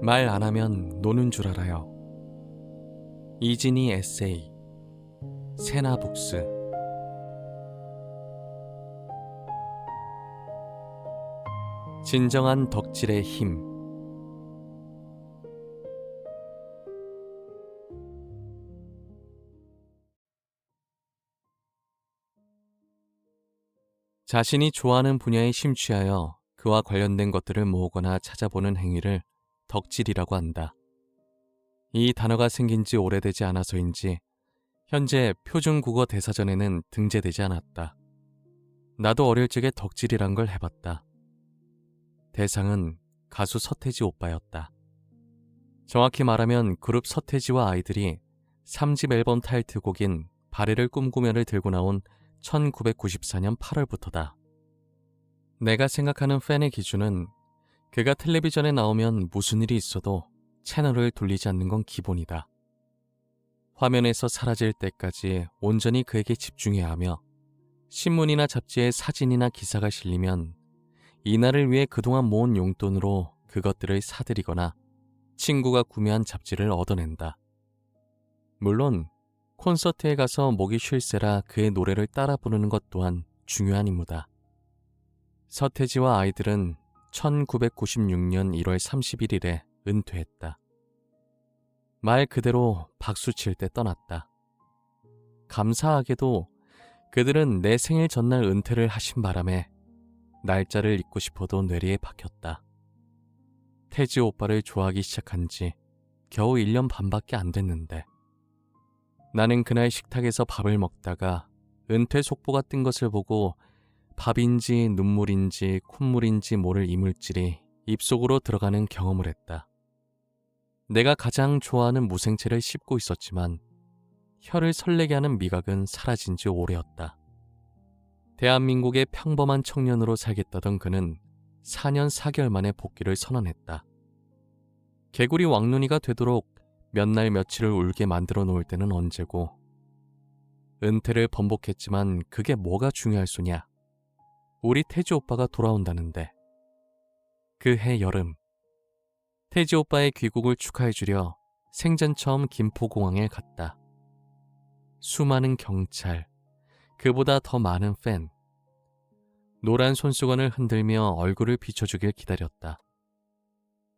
말 안 하면 노는 줄 알아요. 이진희 에세이. 세나북스. 진정한 덕질의 힘. 자신이 좋아하는 분야에 심취하여 그와 관련된 것들을 모으거나 찾아보는 행위를 덕질이라고 한다. 이 단어가 생긴 지 오래되지 않아서인지 현재 표준국어 대사전에는 등재되지 않았다. 나도 어릴 적에 덕질이란 걸 해봤다. 대상은 가수 서태지 오빠였다. 정확히 말하면 그룹 서태지와 아이들이 3집 앨범 타이틀곡인 바래를 꿈꾸며를 들고 나온 1994년 8월부터다. 내가 생각하는 팬의 기준은 그가 텔레비전에 나오면 무슨 일이 있어도 채널을 돌리지 않는 건 기본이다. 화면에서 사라질 때까지 온전히 그에게 집중해야 하며 신문이나 잡지에 사진이나 기사가 실리면 이날을 위해 그동안 모은 용돈으로 그것들을 사들이거나 친구가 구매한 잡지를 얻어낸다. 물론 콘서트에 가서 목이 쉴새라 그의 노래를 따라 부르는 것 또한 중요한 임무다. 서태지와 아이들은 1996년 1월 31일에 은퇴했다. 말 그대로 박수 칠 때 떠났다. 감사하게도 그들은 내 생일 전날 은퇴를 하신 바람에 날짜를 잊고 싶어도 뇌리에 박혔다. 태지 오빠를 좋아하기 시작한 지 겨우 1년 반밖에 안 됐는데 나는 그날 식탁에서 밥을 먹다가 은퇴 속보가 뜬 것을 보고 밥인지 눈물인지 콧물인지 모를 이물질이 입속으로 들어가는 경험을 했다. 내가 가장 좋아하는 무생채를 씹고 있었지만 혀를 설레게 하는 미각은 사라진 지 오래였다. 대한민국의 평범한 청년으로 살겠다던 그는 4년 4개월 만에 복귀를 선언했다. 개구리 왕눈이가 되도록 몇 날 며칠을 울게 만들어 놓을 때는 언제고 은퇴를 번복했지만 그게 뭐가 중요할 소냐. 우리 태지 오빠가 돌아온다는데. 그해 여름 태지 오빠의 귀국을 축하해주려 생전 처음 김포공항에 갔다. 수많은 경찰, 그보다 더 많은 팬. 노란 손수건을 흔들며 얼굴을 비춰주길 기다렸다.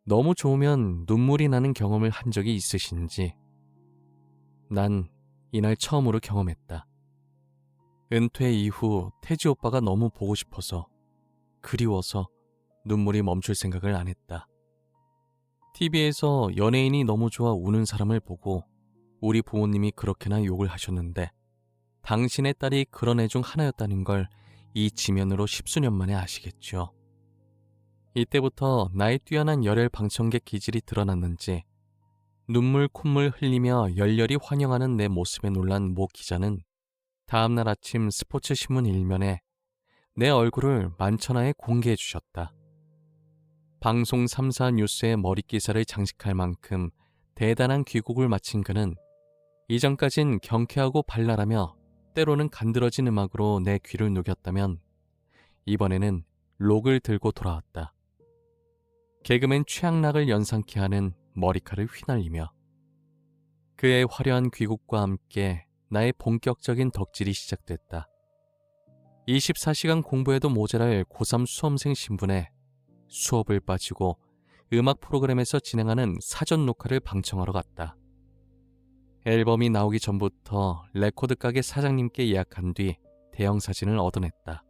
너무 좋으면 눈물이 나는 경험을 한 적이 있으신지. 난 이날 처음으로 경험했다. 은퇴 이후 태지 오빠가 너무 보고 싶어서, 그리워서 눈물이 멈출 생각을 안 했다. TV에서 연예인이 너무 좋아 우는 사람을 보고 우리 부모님이 그렇게나 욕을 하셨는데 당신의 딸이 그런 애 중 하나였다는 걸 이 지면으로 10수년 만에 아시겠죠. 이때부터 나의 뛰어난 열혈 방청객 기질이 드러났는지 눈물 콧물 흘리며 열렬히 환영하는 내 모습에 놀란 모 기자는 다음날 아침 스포츠 신문 일면에 내 얼굴을 만천하에 공개해 주셨다. 방송 3사 뉴스의 머릿기사를 장식할 만큼 대단한 귀국을 마친 그는 이전까진 경쾌하고 발랄하며 때로는 간드러진 음악으로 내 귀를 녹였다면 이번에는 록을 들고 돌아왔다. 개그맨 최양락을 연상케 하는 머리카락을 휘날리며. 그의 화려한 귀국과 함께 나의 본격적인 덕질이 시작됐다. 24시간 공부해도 모자랄 고3 수험생 신분에 수업을 빠지고 음악 프로그램에서 진행하는 사전 녹화를 방청하러 갔다. 앨범이 나오기 전부터 레코드 가게 사장님께 예약한 뒤 대형 사진을 얻어냈다.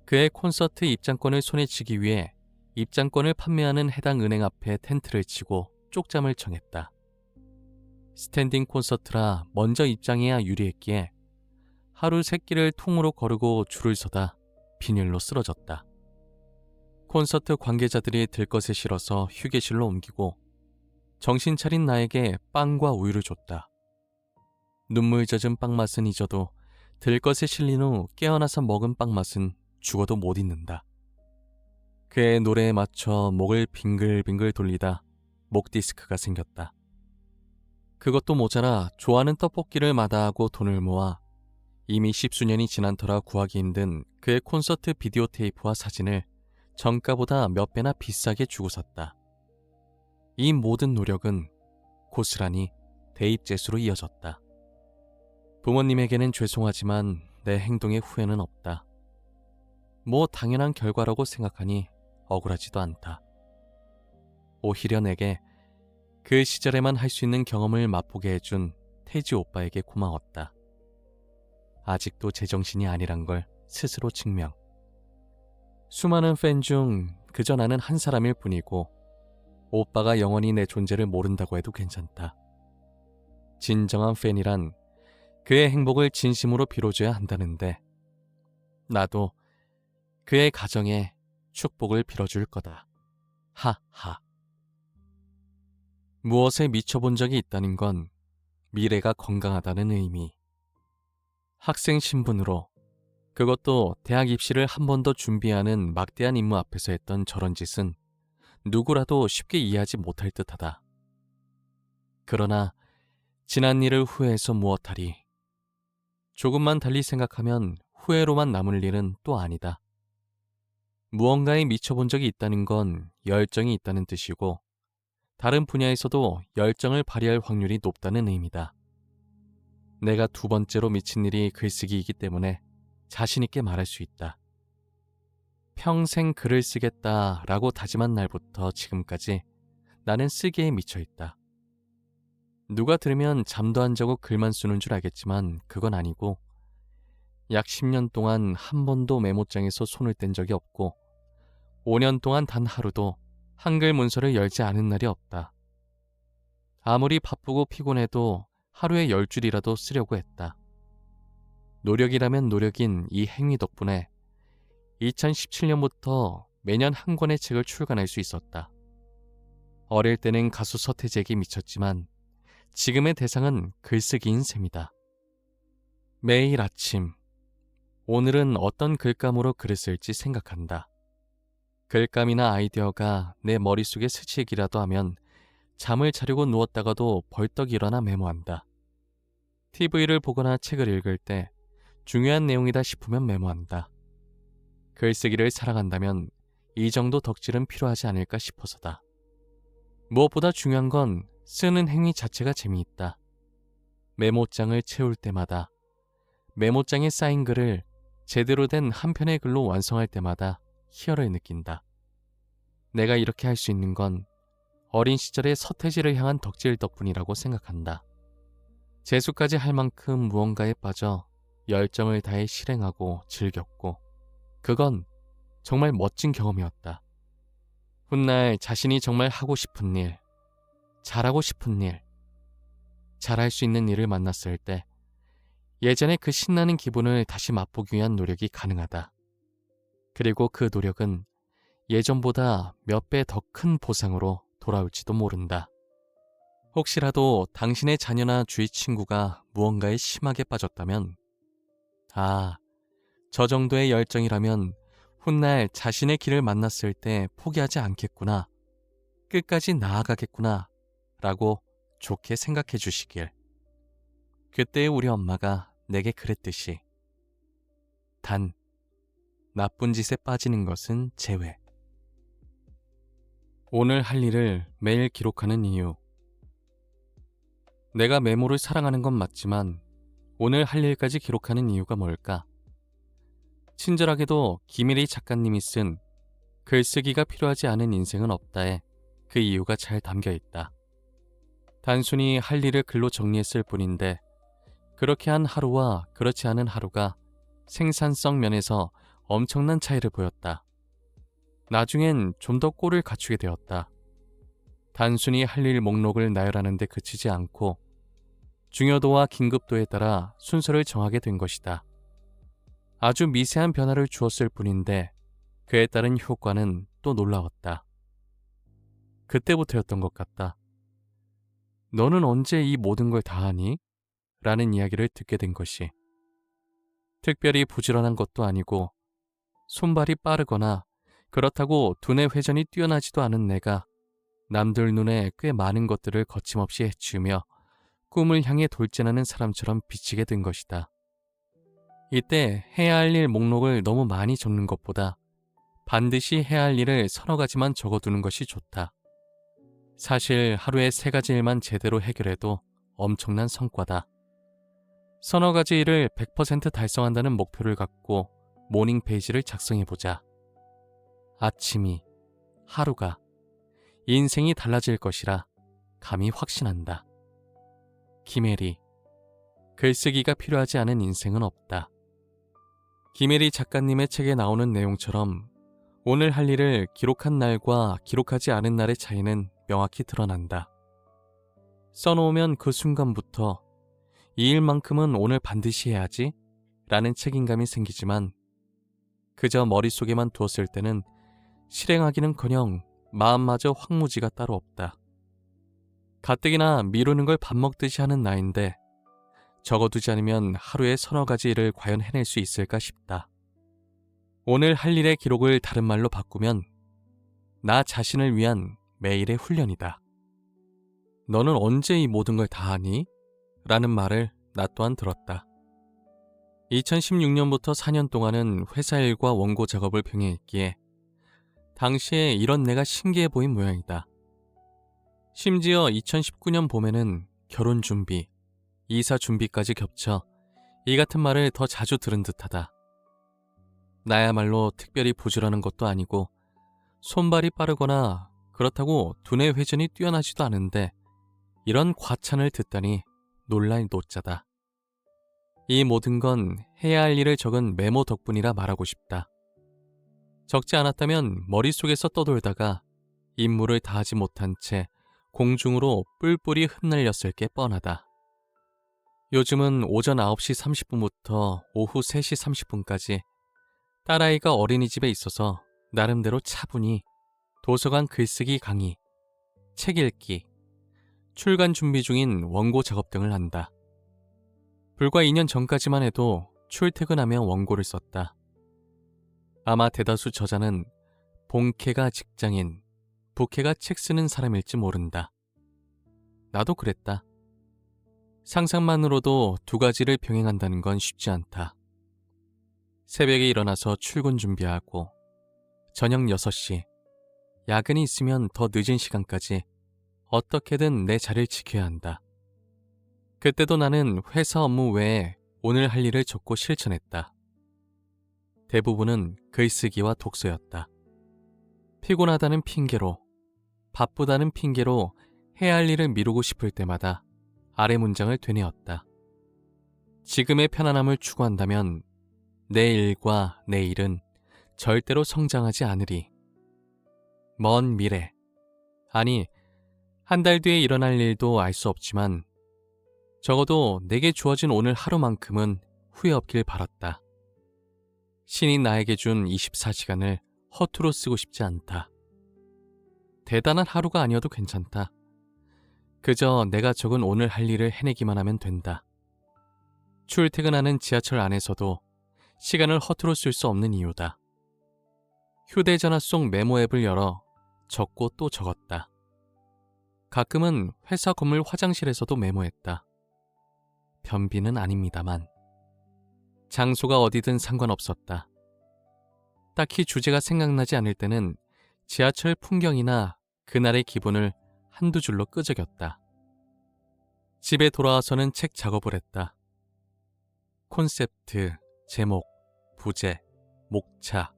그의 콘서트 입장권을 손에 쥐기 위해 입장권을 판매하는 해당 은행 앞에 텐트를 치고 쪽잠을 청했다. 스탠딩 콘서트라 먼저 입장해야 유리했기에 하루 3끼를 통으로 거르고 줄을 서다 빈혈로 쓰러졌다. 콘서트 관계자들이 들것에 실어서 휴게실로 옮기고 정신 차린 나에게 빵과 우유를 줬다. 눈물 젖은 빵 맛은 잊어도 들것에 실린 후 깨어나서 먹은 빵 맛은 죽어도 못 잊는다. 그의 노래에 맞춰 목을 빙글빙글 돌리다 목 디스크가 생겼다. 그것도 모자라 좋아하는 떡볶이를 마다하고 돈을 모아 이미 10수년이 지난 터라 구하기 힘든 그의 콘서트 비디오 테이프와 사진을 정가보다 몇 배나 비싸게 주고 샀다. 이 모든 노력은 고스란히 대입제수로 이어졌다. 부모님에게는 죄송하지만 내 행동에 후회는 없다. 뭐 당연한 결과라고 생각하니 억울하지도 않다. 오히려 내게 그 시절에만 할 수 있는 경험을 맛보게 해준 태지 오빠에게 고마웠다. 아직도 제정신이 아니란 걸 스스로 증명. 수많은 팬 중 그저 나는 한 사람일 뿐이고 오빠가 영원히 내 존재를 모른다고 해도 괜찮다. 진정한 팬이란 그의 행복을 진심으로 빌어줘야 한다는데 나도 그의 가정에 축복을 빌어줄 거다. 하하. 무엇에 미쳐본 적이 있다는 건 미래가 건강하다는 의미. 학생 신분으로, 그것도 대학 입시를 한 번 더 준비하는 막대한 임무 앞에서 했던 저런 짓은 누구라도 쉽게 이해하지 못할 듯하다. 그러나 지난 일을 후회해서 무엇하리. 조금만 달리 생각하면 후회로만 남을 일은 또 아니다. 무언가에 미쳐본 적이 있다는 건 열정이 있다는 뜻이고 다른 분야에서도 열정을 발휘할 확률이 높다는 의미다. 내가 두 번째로 미친 일이 글쓰기이기 때문에 자신 있게 말할 수 있다. 평생 글을 쓰겠다라고 다짐한 날부터 지금까지 나는 쓰기에 미쳐 있다. 누가 들으면 잠도 안 자고 글만 쓰는 줄 알겠지만 그건 아니고 약 10년 동안 한 번도 메모장에서 손을 뗀 적이 없고 5년 동안 단 하루도 한글 문서를 열지 않은 날이 없다. 아무리 바쁘고 피곤해도 하루에 10줄이라도 쓰려고 했다. 노력이라면 노력인 이 행위 덕분에 2017년부터 매년 한 권의 책을 출간할 수 있었다. 어릴 때는 가수 서태지에게 미쳤지만 지금의 대상은 글쓰기인 셈이다. 매일 아침, 오늘은 어떤 글감으로 글을 쓸지 생각한다. 글감이나 아이디어가 내 머릿속에 스치기라도 하면 잠을 자려고 누웠다가도 벌떡 일어나 메모한다. TV를 보거나 책을 읽을 때 중요한 내용이다 싶으면 메모한다. 글쓰기를 사랑한다면 이 정도 덕질은 필요하지 않을까 싶어서다. 무엇보다 중요한 건 쓰는 행위 자체가 재미있다. 메모장을 채울 때마다, 메모장에 쌓인 글을 제대로 된 한 편의 글로 완성할 때마다 희열을 느낀다. 내가 이렇게 할 수 있는 건 어린 시절의 서태지를 향한 덕질 덕분이라고 생각한다. 재수까지 할 만큼 무언가에 빠져 열정을 다해 실행하고 즐겼고 그건 정말 멋진 경험이었다. 훗날 자신이 정말 하고 싶은 일, 잘하고 싶은 일, 잘할 수 있는 일을 만났을 때 예전의 그 신나는 기분을 다시 맛보기 위한 노력이 가능하다. 그리고 그 노력은 예전보다 몇 배 더 큰 보상으로 돌아올지도 모른다. 혹시라도 당신의 자녀나 주위 친구가 무언가에 심하게 빠졌다면 저 정도의 열정이라면 훗날 자신의 길을 만났을 때 포기하지 않겠구나, 끝까지 나아가겠구나 라고 좋게 생각해 주시길. 그때의 우리 엄마가 내게 그랬듯이 단 나쁜 짓에 빠지는 것은 제외. 오늘 할 일을 매일 기록하는 이유. 내가 메모를 사랑하는 건 맞지만 오늘 할 일까지 기록하는 이유가 뭘까? 친절하게도 김일희 작가님이 쓴 글쓰기가 필요하지 않은 인생은 없다에 그 이유가 잘 담겨 있다. 단순히 할 일을 글로 정리했을 뿐인데 그렇게 한 하루와 그렇지 않은 하루가 생산성 면에서 엄청난 차이를 보였다. 나중엔 좀 더 꼴을 갖추게 되었다. 단순히 할 일 목록을 나열하는 데 그치지 않고 중요도와 긴급도에 따라 순서를 정하게 된 것이다. 아주 미세한 변화를 주었을 뿐인데 그에 따른 효과는 또 놀라웠다. 그때부터였던 것 같다. 너는 언제 이 모든 걸 다 하니? 라는 이야기를 듣게 된 것이. 특별히 부지런한 것도 아니고 손발이 빠르거나 그렇다고 두뇌 회전이 뛰어나지도 않은 내가 남들 눈에 꽤 많은 것들을 거침없이 해치우며 꿈을 향해 돌진하는 사람처럼 비치게 된 것이다. 이때 해야 할 일 목록을 너무 많이 적는 것보다 반드시 해야 할 일을 서너 가지만 적어두는 것이 좋다. 사실 하루에 3가지 일만 제대로 해결해도 엄청난 성과다. 서너 가지 일을 100% 달성한다는 목표를 갖고 모닝 페이지를 작성해보자. 아침이, 하루가, 인생이 달라질 것이라 감히 확신한다. 김혜리, 글쓰기가 필요하지 않은 인생은 없다. 김혜리 작가님의 책에 나오는 내용처럼 오늘 할 일을 기록한 날과 기록하지 않은 날의 차이는 명확히 드러난다. 써놓으면 그 순간부터 이 일만큼은 오늘 반드시 해야지 라는 책임감이 생기지만 그저 머릿속에만 두었을 때는 실행하기는커녕 마음마저 황무지가 따로 없다. 가뜩이나 미루는 걸 밥 먹듯이 하는 나인데 적어두지 않으면 하루에 서너 가지 일을 과연 해낼 수 있을까 싶다. 오늘 할 일의 기록을 다른 말로 바꾸면 나 자신을 위한 매일의 훈련이다. 너는 언제 이 모든 걸 다 하니? 라는 말을 나 또한 들었다. 2016년부터 4년 동안은 회사 일과 원고 작업을 병행했기에 당시에 이런 내가 신기해 보인 모양이다. 심지어 2019년 봄에는 결혼 준비, 이사 준비까지 겹쳐 이 같은 말을 더 자주 들은 듯하다. 나야말로 특별히 부지런한 것도 아니고 손발이 빠르거나 그렇다고 두뇌 회전이 뛰어나지도 않은데 이런 과찬을 듣다니 놀랄 노자다. 이 모든 건 해야 할 일을 적은 메모 덕분이라 말하고 싶다. 적지 않았다면 머릿속에서 떠돌다가 임무를 다하지 못한 채 공중으로 뿔뿔이 흩날렸을 게 뻔하다. 요즘은 오전 9시 30분부터 오후 3시 30분까지 딸아이가 어린이집에 있어서 나름대로 차분히 도서관 글쓰기 강의, 책 읽기, 출간 준비 중인 원고 작업 등을 한다. 불과 2년 전까지만 해도 출퇴근하며 원고를 썼다. 아마 대다수 저자는 본캐가 직장인, 부캐가 책 쓰는 사람일지 모른다. 나도 그랬다. 상상만으로도 2가지를 병행한다는 건 쉽지 않다. 새벽에 일어나서 출근 준비하고 저녁 6시, 야근이 있으면 더 늦은 시간까지 어떻게든 내 자리를 지켜야 한다. 그때도 나는 회사 업무 외에 오늘 할 일을 적고 실천했다. 대부분은 글쓰기와 독서였다. 피곤하다는 핑계로, 바쁘다는 핑계로 해야 할 일을 미루고 싶을 때마다 아래 문장을 되뇌었다. 지금의 편안함을 추구한다면 내 일과 내 일은 절대로 성장하지 않으리. 먼 미래, 아니 한 달 뒤에 일어날 일도 알 수 없지만 적어도 내게 주어진 오늘 하루만큼은 후회 없길 바랐다. 신이 나에게 준 24시간을 허투루 쓰고 싶지 않다. 대단한 하루가 아니어도 괜찮다. 그저 내가 적은 오늘 할 일을 해내기만 하면 된다. 출퇴근하는 지하철 안에서도 시간을 허투루 쓸 수 없는 이유다. 휴대전화 속 메모 앱을 열어 적고 또 적었다. 가끔은 회사 건물 화장실에서도 메모했다. 변비는 아닙니다만. 장소가 어디든 상관없었다. 딱히 주제가 생각나지 않을 때는 지하철 풍경이나 그날의 기분을 한두 줄로 끄적였다. 집에 돌아와서는 책 작업을 했다. 콘셉트, 제목, 부제, 목차,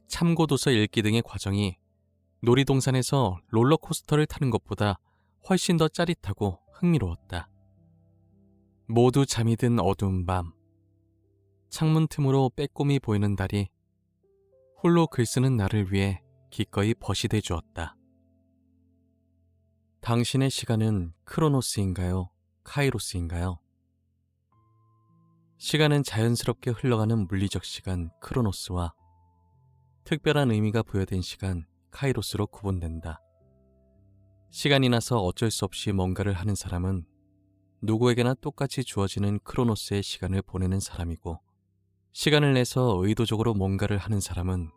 참고도서 읽기 등의 과정이 놀이동산에서 롤러코스터를 타는 것보다 훨씬 더 짜릿하고 흥미로웠다. 모두 잠이 든 어두운 밤, 창문 틈으로 빼꼼히 보이는 달이 홀로 글쓰는 나를 위해 기꺼이 벗이 돼 주었다. 당신의 시간은 크로노스인가요? 카이로스인가요? 시간은 자연스럽게 흘러가는 물리적 시간 크로노스와 특별한 의미가 부여된 시간 카이로스로 구분된다. 시간이 나서 어쩔 수 없이 뭔가를 하는 사람은 누구에게나 똑같이 주어지는 크로노스의 시간을 보내는 사람이고, 시간을 내서 의도적으로 뭔가를 하는 사람은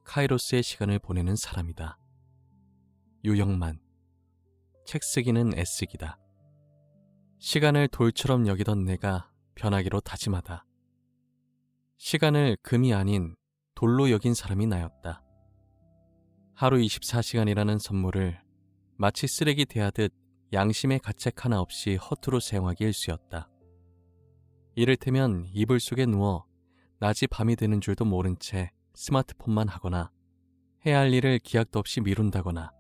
카이로스의 시간을 보내는 사람이다. 유영만. 책 쓰기는 애쓰기다. 시간을 돌처럼 여기던 내가 변하기로 다짐하다. 시간을 금이 아닌 돌로 여긴 사람이 나였다. 하루 24시간이라는 선물을 마치 쓰레기 대하듯 양심의 가책 하나 없이 허투루 사용하기 일쑤였다. 이를테면 이불 속에 누워 낮이 밤이 되는 줄도 모른 채 스마트폰만 하거나 해야 할 일을 기약도 없이 미룬다거나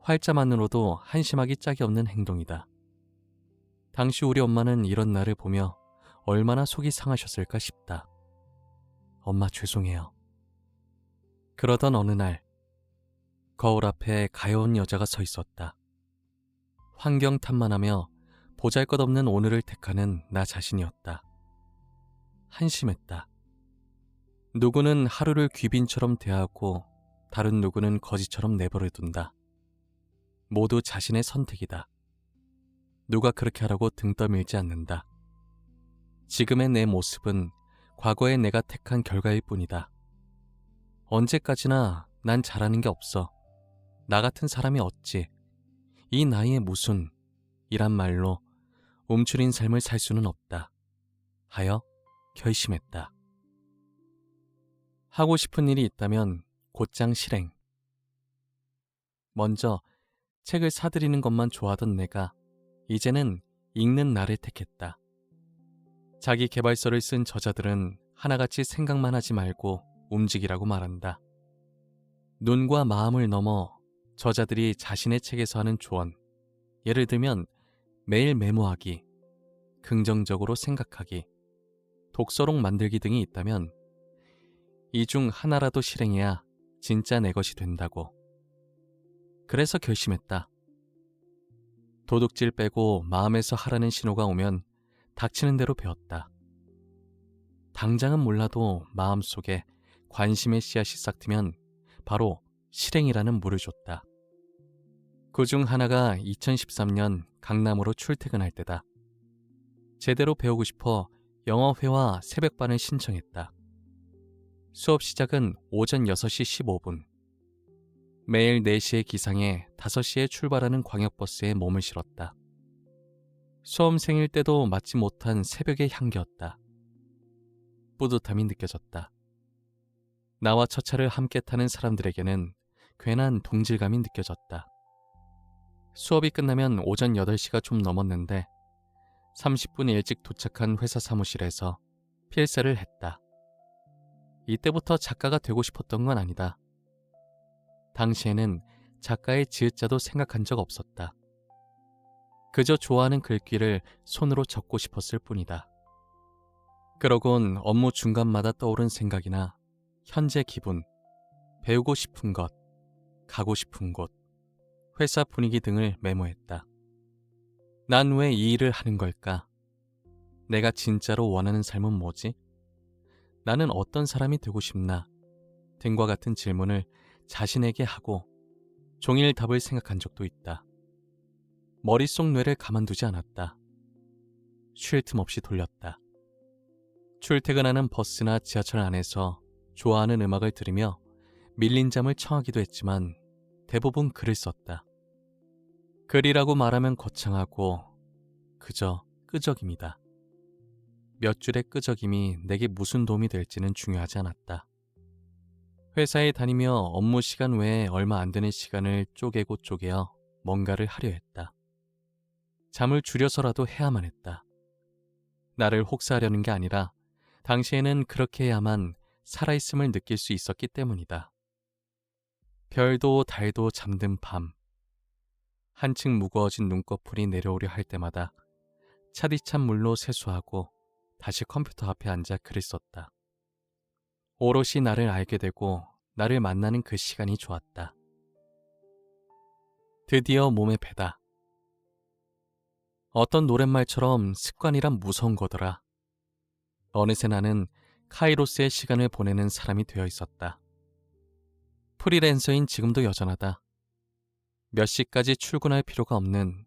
활자만으로도 한심하기 짝이 없는 행동이다. 당시 우리 엄마는 이런 나를 보며 얼마나 속이 상하셨을까 싶다. 엄마 죄송해요. 그러던 어느 날 거울 앞에 가여운 여자가 서 있었다. 환경 탓만하며 보잘것없는 오늘을 택하는 나 자신이었다. 한심했다. 누구는 하루를 귀빈처럼 대하고 다른 누구는 거지처럼 내버려 둔다. 모두 자신의 선택이다. 누가 그렇게 하라고 등 떠밀지 않는다. 지금의 내 모습은 과거의 내가 택한 결과일 뿐이다. 언제까지나 난 잘하는 게 없어. 나 같은 사람이 어찌 이 나이에 무슨 이란 말로 움츠린 삶을 살 수는 없다 하여 결심했다. 하고 싶은 일이 있다면 곧장 실행. 먼저 책을 사들이는 것만 좋아하던 내가 이제는 읽는 나를 택했다. 자기 개발서를 쓴 저자들은 하나같이 생각만 하지 말고 움직이라고 말한다. 눈과 마음을 넘어 저자들이 자신의 책에서 하는 조언, 예를 들면 매일 메모하기, 긍정적으로 생각하기, 독서록 만들기 등이 있다면 이 중 하나라도 실행해야 진짜 내 것이 된다고. 그래서 결심했다. 도둑질 빼고 마음에서 하라는 신호가 오면 닥치는 대로 배웠다. 당장은 몰라도 마음속에 관심의 씨앗이 싹트면 바로 실행이라는 물을 줬다. 그중 하나가 2013년 강남으로 출퇴근할 때다. 제대로 배우고 싶어 영어회화 새벽반을 신청했다. 수업 시작은 오전 6시 15분. 매일 4시에 기상해 5시에 출발하는 광역버스에 몸을 실었다. 수험생일 때도 맞지 못한 새벽의 향기였다. 뿌듯함이 느껴졌다. 나와 첫 차를 함께 타는 사람들에게는 괜한 동질감이 느껴졌다. 수업이 끝나면 오전 8시가 좀 넘었는데 30분 일찍 도착한 회사 사무실에서 필사를 했다. 이때부터 작가가 되고 싶었던 건 아니다. 당시에는 작가의 지읒자도 생각한 적 없었다. 그저 좋아하는 글귀를 손으로 적고 싶었을 뿐이다. 그러곤 업무 중간마다 떠오른 생각이나 현재 기분, 배우고 싶은 것, 가고 싶은 곳, 회사 분위기 등을 메모했다. 난 왜 이 일을 하는 걸까? 내가 진짜로 원하는 삶은 뭐지? 나는 어떤 사람이 되고 싶나? 등과 같은 질문을 자신에게 하고 종일 답을 생각한 적도 있다. 머릿속 뇌를 가만두지 않았다. 쉴 틈 없이 돌렸다. 출퇴근하는 버스나 지하철 안에서 좋아하는 음악을 들으며 밀린 잠을 청하기도 했지만 대부분 글을 썼다. 글이라고 말하면 거창하고 그저 끄적임이다. 몇 줄의 끄적임이 내게 무슨 도움이 될지는 중요하지 않았다. 회사에 다니며 업무 시간 외에 얼마 안 되는 시간을 쪼개고 쪼개어 뭔가를 하려 했다. 잠을 줄여서라도 해야만 했다. 나를 혹사하려는 게 아니라 당시에는 그렇게 해야만 살아있음을 느낄 수 있었기 때문이다. 별도 달도 잠든 밤, 한층 무거워진 눈꺼풀이 내려오려 할 때마다 차디찬 물로 세수하고 다시 컴퓨터 앞에 앉아 글을 썼다. 오롯이 나를 알게 되고 나를 만나는 그 시간이 좋았다. 드디어 몸에 배다. 어떤 노랫말처럼 습관이란 무서운 거더라. 어느새 나는 카이로스의 시간을 보내는 사람이 되어 있었다. 프리랜서인 지금도 여전하다. 몇 시까지 출근할 필요가 없는,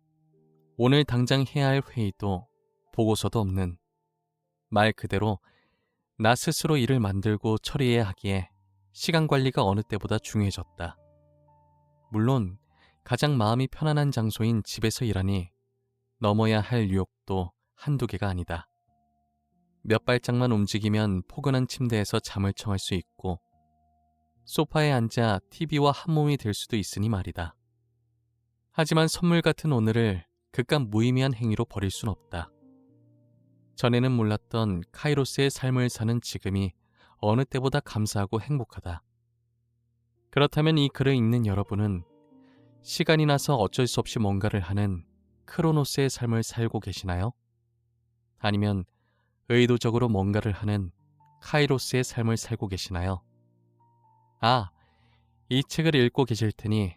오늘 당장 해야 할 회의도 보고서도 없는, 말 그대로 나 스스로 일을 만들고 처리해야 하기에 시간 관리가 어느 때보다 중요해졌다. 물론 가장 마음이 편안한 장소인 집에서 일하니 넘어야 할 유혹도 한두 개가 아니다. 몇 발짝만 움직이면 포근한 침대에서 잠을 청할 수 있고 소파에 앉아 TV와 한몸이 될 수도 있으니 말이다. 하지만 선물 같은 오늘을 그깟 무의미한 행위로 버릴 순 없다. 전에는 몰랐던 카이로스의 삶을 사는 지금이 어느 때보다 감사하고 행복하다. 그렇다면 이 글을 읽는 여러분은 시간이 나서 어쩔 수 없이 뭔가를 하는 크로노스의 삶을 살고 계시나요? 아니면 의도적으로 뭔가를 하는 카이로스의 삶을 살고 계시나요? 아, 이 책을 읽고 계실 테니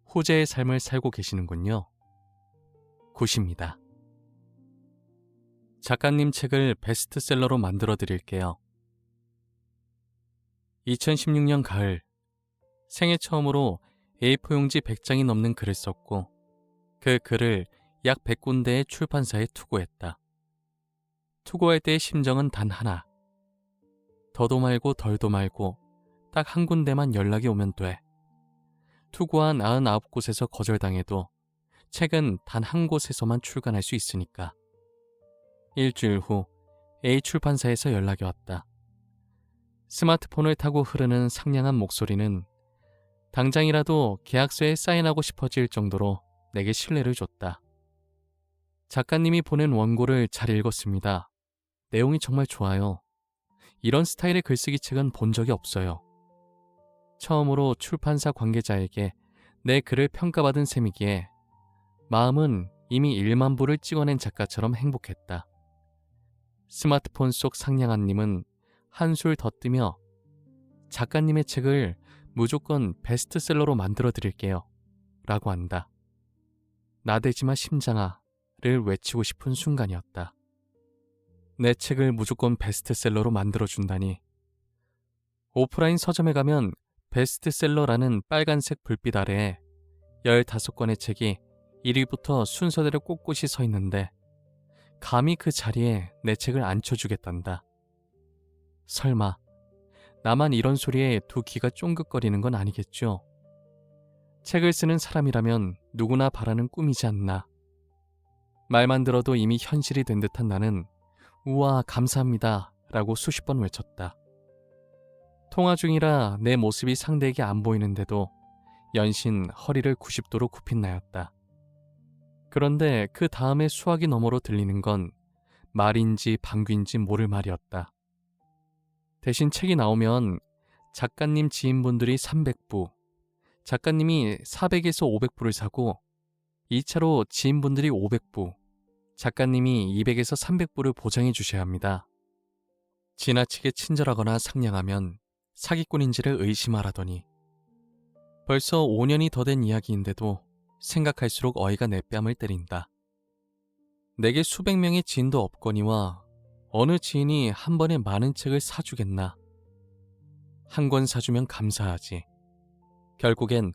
후제의 삶을 살고 계시는군요. 굿입니다. 작가님 책을 베스트셀러로 만들어 드릴게요. 2016년 가을, 생애 처음으로 A4 용지 100장이 넘는 글을 썼고 그 글을 약 100군데의 출판사에 투고했다. 투고할 때의 심정은 단 하나. 더도 말고 덜도 말고 딱 한 군데만 연락이 오면 돼. 투고한 99곳에서 거절당해도 책은 단 한 곳에서만 출간할 수 있으니까. 일주일 후 A 출판사에서 연락이 왔다. 스마트폰을 타고 흐르는 상냥한 목소리는 당장이라도 계약서에 사인하고 싶어질 정도로 내게 신뢰를 줬다. 작가님이 보낸 원고를 잘 읽었습니다. 내용이 정말 좋아요. 이런 스타일의 글쓰기 책은 본 적이 없어요. 처음으로 출판사 관계자에게 내 글을 평가받은 셈이기에 마음은 이미 1만 부를 찍어낸 작가처럼 행복했다. 스마트폰 속 상냥한 님은 한술 더 뜨며 작가님의 책을 무조건 베스트셀러로 만들어 드릴게요. 라고 한다. 나대지마 심장아를 외치고 싶은 순간이었다. 내 책을 무조건 베스트셀러로 만들어 준다니. 오프라인 서점에 가면 베스트셀러라는 빨간색 불빛 아래에 15권의 책이 1위부터 순서대로 꼿꼿이 서 있는데 감히 그 자리에 내 책을 앉혀주겠단다. 설마 나만 이런 소리에 두 귀가 쫑긋거리는 건 아니겠죠? 책을 쓰는 사람이라면 누구나 바라는 꿈이지 않나. 말만 들어도 이미 현실이 된 듯한 나는 우와 감사합니다 라고 수십 번 외쳤다. 통화 중이라 내 모습이 상대에게 안 보이는데도 연신 허리를 90도로 굽힌 나였다. 그런데 그 다음에 수화기 너머로 들리는 건 말인지 방귀인지 모를 말이었다. 대신 책이 나오면 작가님 지인분들이 300부, 작가님이 400에서 500부를 사고 2차로 지인분들이 500부, 작가님이 200에서 300부를 보장해 주셔야 합니다. 지나치게 친절하거나 상냥하면 사기꾼인지를 의심하라더니 벌써 5년이 더 된 이야기인데도 생각할수록 어이가 내 뺨을 때린다. 내게 수백 명의 지인도 없거니와 어느 지인이 한 번에 많은 책을 사주겠나. 한 권 사주면 감사하지. 결국엔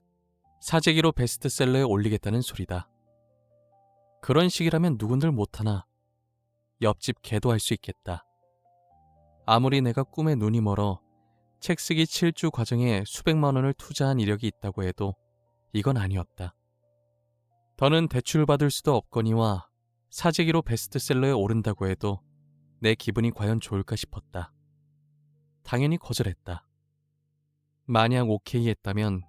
사재기로 베스트셀러에 올리겠다는 소리다. 그런 식이라면 누군들 못하나. 옆집 개도 할 수 있겠다. 아무리 내가 꿈에 눈이 멀어 책 쓰기 7주 과정에 수백만 원을 투자한 이력이 있다고 해도 이건 아니었다. 더는 대출받을 수도 없거니와 사재기로 베스트셀러에 오른다고 해도 내 기분이 과연 좋을까 싶었다. 당연히 거절했다. 만약 오케이 했다면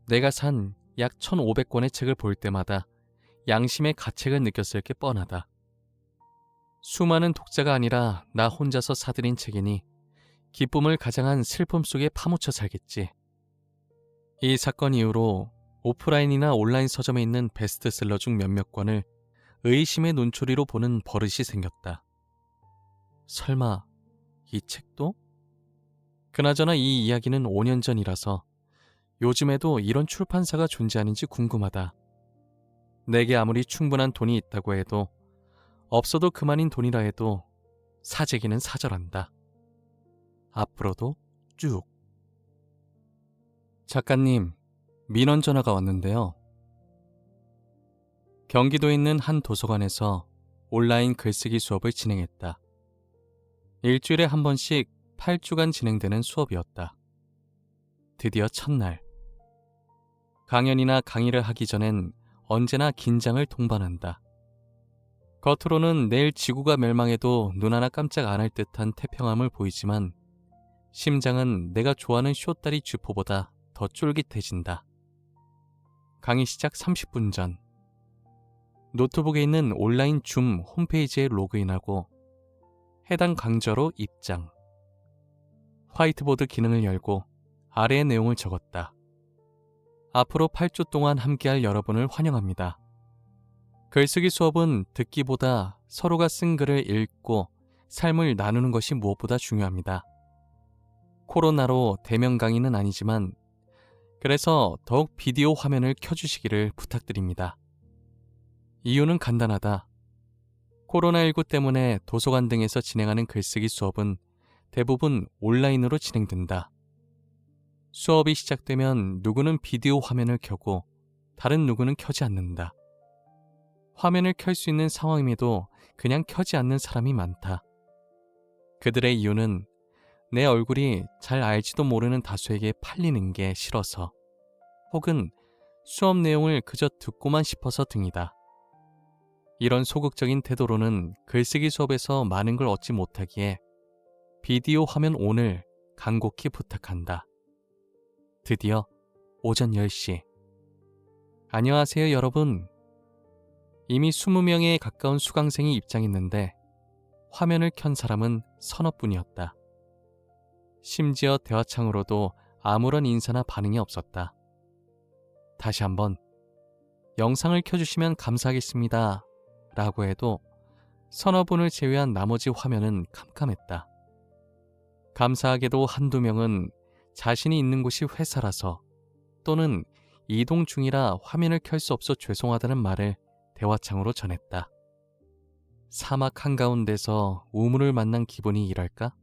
내가 산 약 1,500권의 책을 볼 때마다 양심의 가책을 느꼈을 게 뻔하다. 수많은 독자가 아니라 나 혼자서 사들인 책이니 기쁨을 가장한 슬픔 속에 파묻혀 살겠지. 이 사건 이후로 오프라인이나 온라인 서점에 있는 베스트셀러 중 몇몇 권을 의심의 눈초리로 보는 버릇이 생겼다. 설마 이 책도? 그나저나 이 이야기는 5년 전이라서 요즘에도 이런 출판사가 존재하는지 궁금하다. 내게 아무리 충분한 돈이 있다고 해도 없어도 그만인 돈이라 해도 사재기는 사절한다. 앞으로도 쭉. 작가님, 민원 전화가 왔는데요. 경기도에 있는 한 도서관에서 온라인 글쓰기 수업을 진행했다. 일주일에 한 번씩 8주간 진행되는 수업이었다. 드디어 첫날. 강연이나 강의를 하기 전엔 언제나 긴장을 동반한다. 겉으로는 내일 지구가 멸망해도 눈 하나 깜짝 안 할 듯한 태평함을 보이지만 심장은 내가 좋아하는 쇼다리 쥐포보다 더 쫄깃해진다. 강의 시작 30분 전 노트북에 있는 온라인 줌 홈페이지에 로그인하고 해당 강좌로 입장. 화이트보드 기능을 열고 아래의 내용을 적었다. 앞으로 8주 동안 함께할 여러분을 환영합니다. 글쓰기 수업은 듣기보다 서로가 쓴 글을 읽고 삶을 나누는 것이 무엇보다 중요합니다. 코로나로 대면 강의는 아니지만 그래서 더욱 비디오 화면을 켜주시기를 부탁드립니다. 이유는 간단하다. 코로나19 때문에 도서관 등에서 진행하는 글쓰기 수업은 대부분 온라인으로 진행된다. 수업이 시작되면 누구는 비디오 화면을 켜고 다른 누구는 켜지 않는다. 화면을 켤 수 있는 상황임에도 그냥 켜지 않는 사람이 많다. 그들의 이유는 내 얼굴이 잘 알지도 모르는 다수에게 팔리는 게 싫어서 혹은 수업 내용을 그저 듣고만 싶어서 등이다. 이런 소극적인 태도로는 글쓰기 수업에서 많은 걸 얻지 못하기에 비디오 화면 ON을 간곡히 부탁한다. 드디어 오전 10시. 안녕하세요 여러분. 이미 20명에 가까운 수강생이 입장했는데 화면을 켠 사람은 서너 분이었다. 심지어 대화창으로도 아무런 인사나 반응이 없었다. 다시 한번 영상을 켜주시면 감사하겠습니다 라고 해도 서너 분을 제외한 나머지 화면은 캄캄했다. 감사하게도 한두 명은 자신이 있는 곳이 회사라서 또는 이동 중이라 화면을 켤 수 없어 죄송하다는 말을 대화창으로 전했다. 사막 한가운데서 우물을 만난 기분이 이랄까?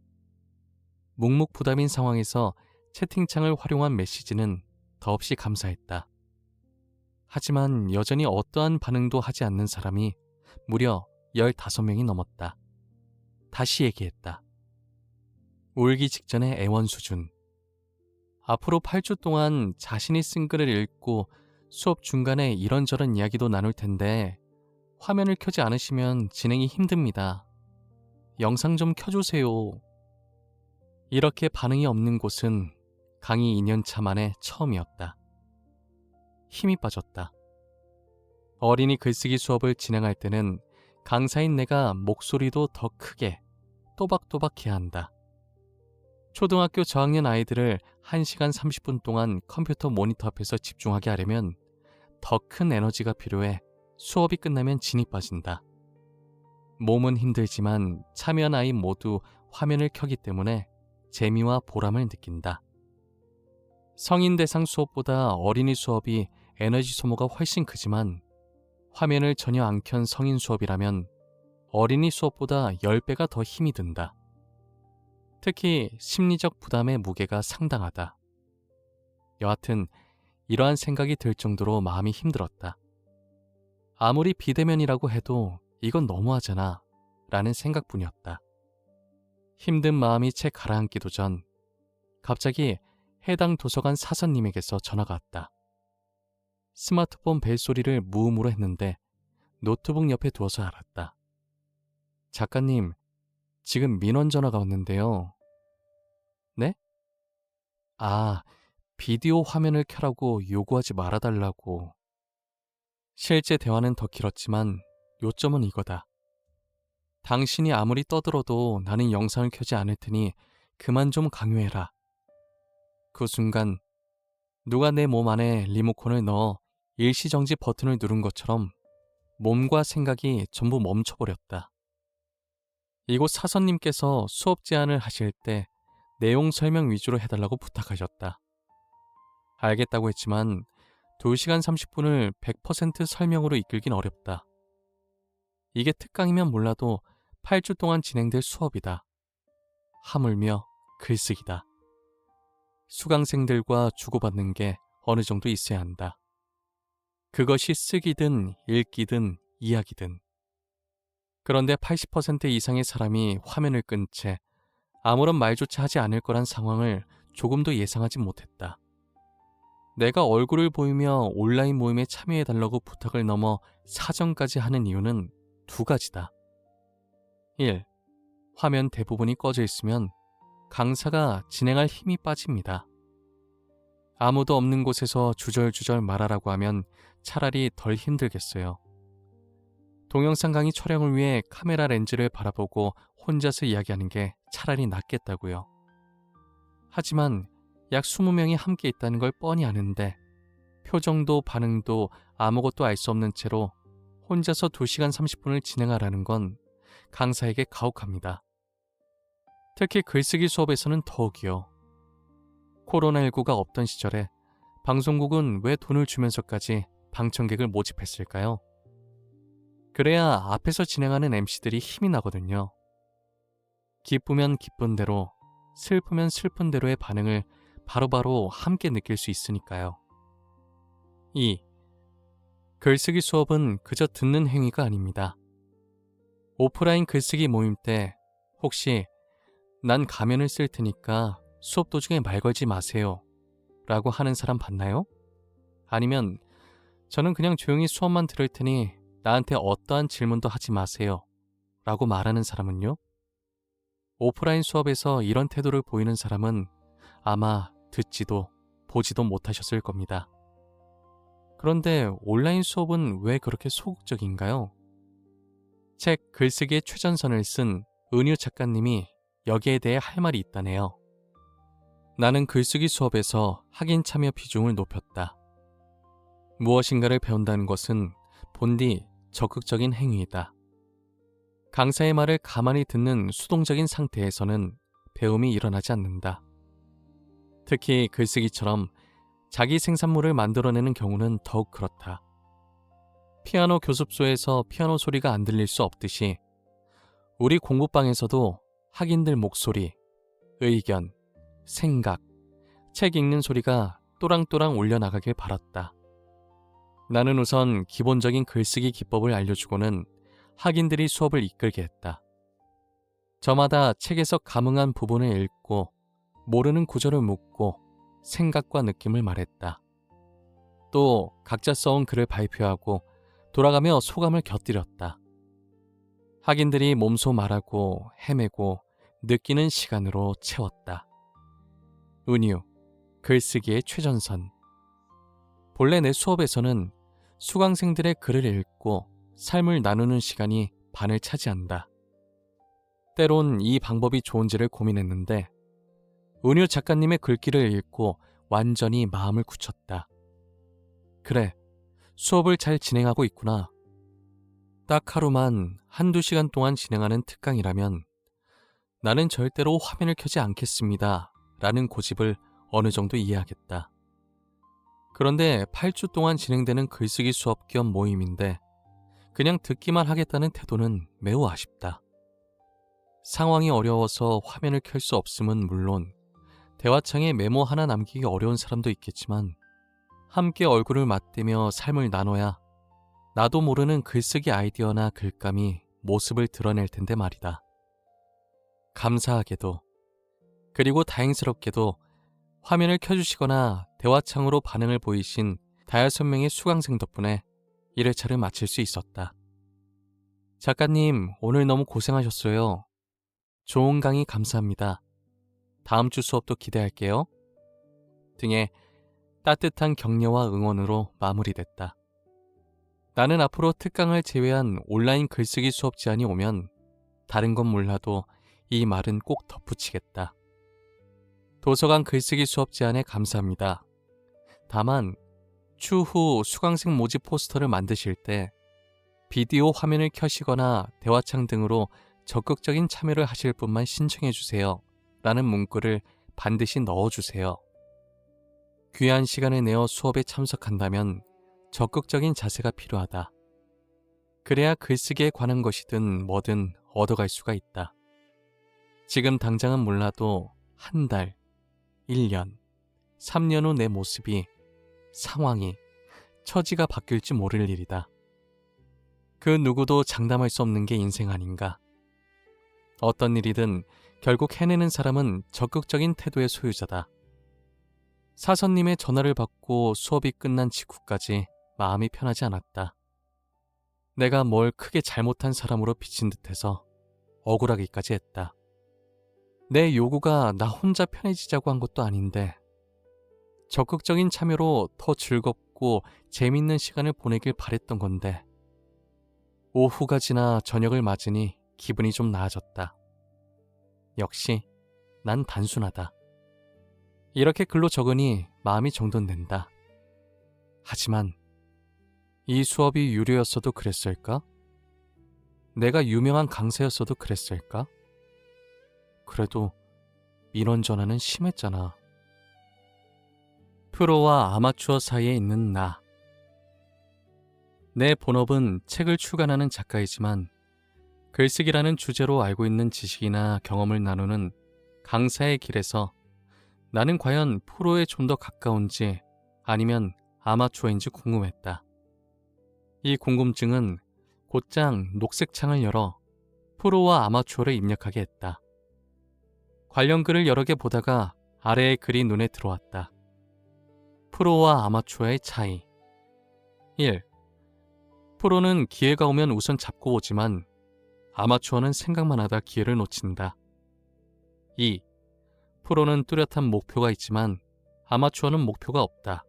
묵묵부담인 상황에서 채팅창을 활용한 메시지는 더없이 감사했다. 하지만 여전히 어떠한 반응도 하지 않는 사람이 무려 15명이 넘었다. 다시 얘기했다. 울기 직전의 애원 수준. 앞으로 8주 동안 자신이 쓴 글을 읽고 수업 중간에 이런저런 이야기도 나눌 텐데 화면을 켜지 않으시면 진행이 힘듭니다. 영상 좀 켜주세요. 이렇게 반응이 없는 곳은 강의 2년차 만에 처음이었다. 힘이 빠졌다. 어린이 글쓰기 수업을 진행할 때는 강사인 내가 목소리도 더 크게 또박또박 해야 한다. 초등학교 저학년 아이들을 1시간 30분 동안 컴퓨터 모니터 앞에서 집중하게 하려면 더 큰 에너지가 필요해 수업이 끝나면 진이 빠진다. 몸은 힘들지만 참여한 아이 모두 화면을 켜기 때문에 재미와 보람을 느낀다. 성인 대상 수업보다 어린이 수업이 에너지 소모가 훨씬 크지만 화면을 전혀 안 켠 성인 수업이라면 어린이 수업보다 10배가 더 힘이 든다. 특히 심리적 부담의 무게가 상당하다. 여하튼 이러한 생각이 들 정도로 마음이 힘들었다. 아무리 비대면이라고 해도 이건 너무하잖아 라는 생각뿐이었다. 힘든 마음이 채 가라앉기도 전 갑자기 해당 도서관 사서님에게서 전화가 왔다. 스마트폰 벨소리를 무음으로 했는데 노트북 옆에 두어서 알았다. 작가님, 지금 민원 전화가 왔는데요. 네? 아, 비디오 화면을 켜라고 요구하지 말아달라고. 실제 대화는 더 길었지만 요점은 이거다. 당신이 아무리 떠들어도 나는 영상을 켜지 않을 테니 그만 좀 강요해라. 그 순간 누가 내 몸 안에 리모컨을 넣어 일시정지 버튼을 누른 것처럼 몸과 생각이 전부 멈춰버렸다. 이곳 사서님께서 수업 제안을 하실 때 내용 설명 위주로 해달라고 부탁하셨다. 알겠다고 했지만 2시간 30분을 100% 설명으로 이끌긴 어렵다. 이게 특강이면 몰라도 8주 동안 진행될 수업이다. 하물며 글쓰기다. 수강생들과 주고받는 게 어느 정도 있어야 한다. 그것이 쓰기든 읽기든 이야기든. 그런데 80% 이상의 사람이 화면을 끈 채 아무런 말조차 하지 않을 거란 상황을 조금도 예상하지 못했다. 내가 얼굴을 보이며 온라인 모임에 참여해달라고 부탁을 넘어 사정까지 하는 이유는 두 가지다. 1. 화면 대부분이 꺼져 있으면 강사가 진행할 힘이 빠집니다. 아무도 없는 곳에서 주절주절 말하라고 하면 차라리 덜 힘들겠어요. 동영상 강의 촬영을 위해 카메라 렌즈를 바라보고 혼자서 이야기하는 게 차라리 낫겠다고요. 하지만 약 20명이 함께 있다는 걸 뻔히 아는데 표정도 반응도 아무것도 알 수 없는 채로 혼자서 2시간 30분을 진행하라는 건 강사에게 가혹합니다. 특히 글쓰기 수업에서는 더욱이요. 코로나19가 없던 시절에 방송국은 왜 돈을 주면서까지 방청객을 모집했을까요? 그래야 앞에서 진행하는 MC들이 힘이 나거든요. 기쁘면 기쁜 대로, 슬프면 슬픈 대로의 반응을 바로바로 함께 느낄 수 있으니까요. 2. 글쓰기 수업은 그저 듣는 행위가 아닙니다. 오프라인 글쓰기 모임 때 혹시 난 가면을 쓸 테니까 수업 도중에 말 걸지 마세요 라고 하는 사람 봤나요? 아니면 저는 그냥 조용히 수업만 들을 테니 나한테 어떠한 질문도 하지 마세요 라고 말하는 사람은요? 오프라인 수업에서 이런 태도를 보이는 사람은 아마 듣지도 보지도 못하셨을 겁니다. 그런데 온라인 수업은 왜 그렇게 소극적인가요? 책 글쓰기의 최전선을 쓴 은유 작가님이 여기에 대해 할 말이 있다네요. 나는 글쓰기 수업에서 학인 참여 비중을 높였다. 무엇인가를 배운다는 것은 본디 적극적인 행위이다. 강사의 말을 가만히 듣는 수동적인 상태에서는 배움이 일어나지 않는다. 특히 글쓰기처럼 자기 생산물을 만들어내는 경우는 더욱 그렇다. 피아노 교습소에서 피아노 소리가 안 들릴 수 없듯이 우리 공부방에서도 학인들 목소리, 의견, 생각, 책 읽는 소리가 또랑또랑 올려나가길 바랐다. 나는 우선 기본적인 글쓰기 기법을 알려주고는 학인들이 수업을 이끌게 했다. 저마다 책에서 감흥한 부분을 읽고 모르는 구절을 묻고 생각과 느낌을 말했다. 또 각자 써온 글을 발표하고 돌아가며 소감을 곁들였다. 학인들이 몸소 말하고 헤매고 느끼는 시간으로 채웠다. 은유, 글쓰기의 최전선. 본래 내 수업에서는 수강생들의 글을 읽고 삶을 나누는 시간이 반을 차지한다. 때론 이 방법이 좋은지를 고민했는데 은유 작가님의 글귀를 읽고 완전히 마음을 굳혔다. 그래, 수업을 잘 진행하고 있구나. 딱 하루만 1~2시간 동안 진행하는 특강이라면 나는 절대로 화면을 켜지 않겠습니다 라는 고집을 어느 정도 이해하겠다. 그런데 8주 동안 진행되는 글쓰기 수업 겸 모임인데 그냥 듣기만 하겠다는 태도는 매우 아쉽다. 상황이 어려워서 화면을 켤 수 없음은 물론 대화창에 메모 하나 남기기 어려운 사람도 있겠지만 함께 얼굴을 맞대며 삶을 나눠야 나도 모르는 글쓰기 아이디어나 글감이 모습을 드러낼 텐데 말이다. 감사하게도 그리고 다행스럽게도 화면을 켜주시거나 대화창으로 반응을 보이신 5명의 수강생 덕분에 1회차를 마칠 수 있었다. 작가님, 오늘 너무 고생하셨어요. 좋은 강의 감사합니다. 다음 주 수업도 기대할게요. 등의 따뜻한 격려와 응원으로 마무리됐다. 나는 앞으로 특강을 제외한 온라인 글쓰기 수업 제안이 오면 다른 건 몰라도 이 말은 꼭 덧붙이겠다. 도서관 글쓰기 수업 제안에 감사합니다. 다만 추후 수강생 모집 포스터를 만드실 때 비디오 화면을 켜시거나 대화창 등으로 적극적인 참여를 하실 분만 신청해 주세요 라는 문구를 반드시 넣어주세요. 귀한 시간을 내어 수업에 참석한다면 적극적인 자세가 필요하다. 그래야 글쓰기에 관한 것이든 뭐든 얻어갈 수가 있다. 지금 당장은 몰라도 한 달, 1년, 3년 후 내 모습이, 상황이, 처지가 바뀔지 모를 일이다. 그 누구도 장담할 수 없는 게 인생 아닌가. 어떤 일이든 결국 해내는 사람은 적극적인 태도의 소유자다. 사선님의 전화를 받고 수업이 끝난 직후까지 마음이 편하지 않았다. 내가 뭘 크게 잘못한 사람으로 비친 듯해서 억울하기까지 했다. 내 요구가 나 혼자 편해지자고 한 것도 아닌데 적극적인 참여로 더 즐겁고 재밌는 시간을 보내길 바랬던 건데 오후가 지나 저녁을 맞으니 기분이 좀 나아졌다. 역시 난 단순하다. 이렇게 글로 적으니 마음이 정돈된다. 하지만 이 수업이 유료였어도 그랬을까? 내가 유명한 강사였어도 그랬을까? 그래도 민원 전화는 심했잖아. 프로와 아마추어 사이에 있는 나. 내 본업은 책을 출간하는 작가이지만 글쓰기라는 주제로 알고 있는 지식이나 경험을 나누는 강사의 길에서 나는 과연 프로에 좀 더 가까운지 아니면 아마추어인지 궁금했다. 이 궁금증은 곧장 녹색 창을 열어 프로와 아마추어를 입력하게 했다. 관련 글을 여러 개 보다가 아래의 글이 눈에 들어왔다. 프로와 아마추어의 차이. 1. 프로는 기회가 오면 우선 잡고 오지만 아마추어는 생각만 하다 기회를 놓친다. 2. 프로는 뚜렷한 목표가 있지만 아마추어는 목표가 없다.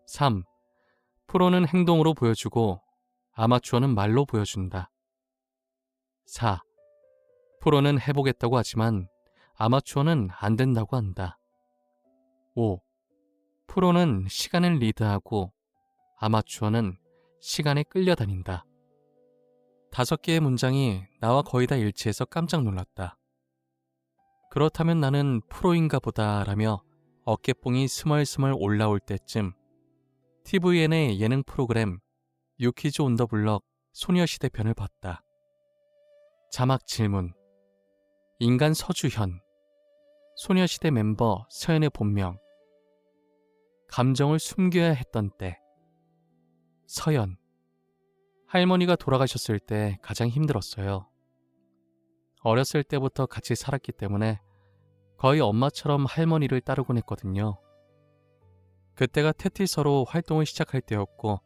3. 프로는 행동으로 보여주고 아마추어는 말로 보여준다. 4. 프로는 해보겠다고 하지만 아마추어는 안 된다고 한다. 5. 프로는 시간을 리드하고 아마추어는 시간에 끌려다닌다. 5개의 문장이 나와 거의 다 일치해서 깜짝 놀랐다. 그렇다면 나는 프로인가 보다 라며 어깨뽕이 스멀스멀 올라올 때쯤 TVN의 예능 프로그램 유퀴즈 온 더 블럭 소녀시대 편을 봤다. 자막 질문. 인간 서주현. 소녀시대 멤버 서연의 본명. 감정을 숨겨야 했던 때. 서연. 할머니가 돌아가셨을 때 가장 힘들었어요. 어렸을 때부터 같이 살았기 때문에 거의 엄마처럼 할머니를 따르곤 했거든요. 그때가 테티서로 활동을 시작할 때였고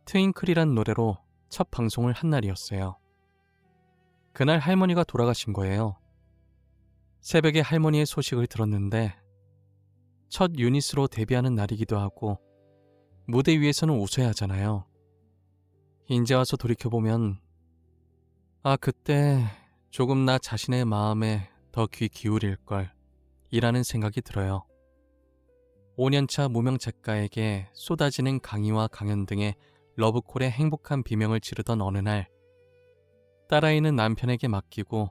트윙클이란 노래로 첫 방송을 한 날이었어요. 그날 할머니가 돌아가신 거예요. 새벽에 할머니의 소식을 들었는데 첫 유닛으로 데뷔하는 날이기도 하고 무대 위에서는 웃어야 하잖아요. 이제 와서 돌이켜보면 그때 조금 나 자신의 마음에 더 귀 기울일걸 이라는 생각이 들어요. 5년차 무명 작가에게 쏟아지는 강의와 강연 등의 러브콜의 행복한 비명을 지르던 어느 날 딸아이는 남편에게 맡기고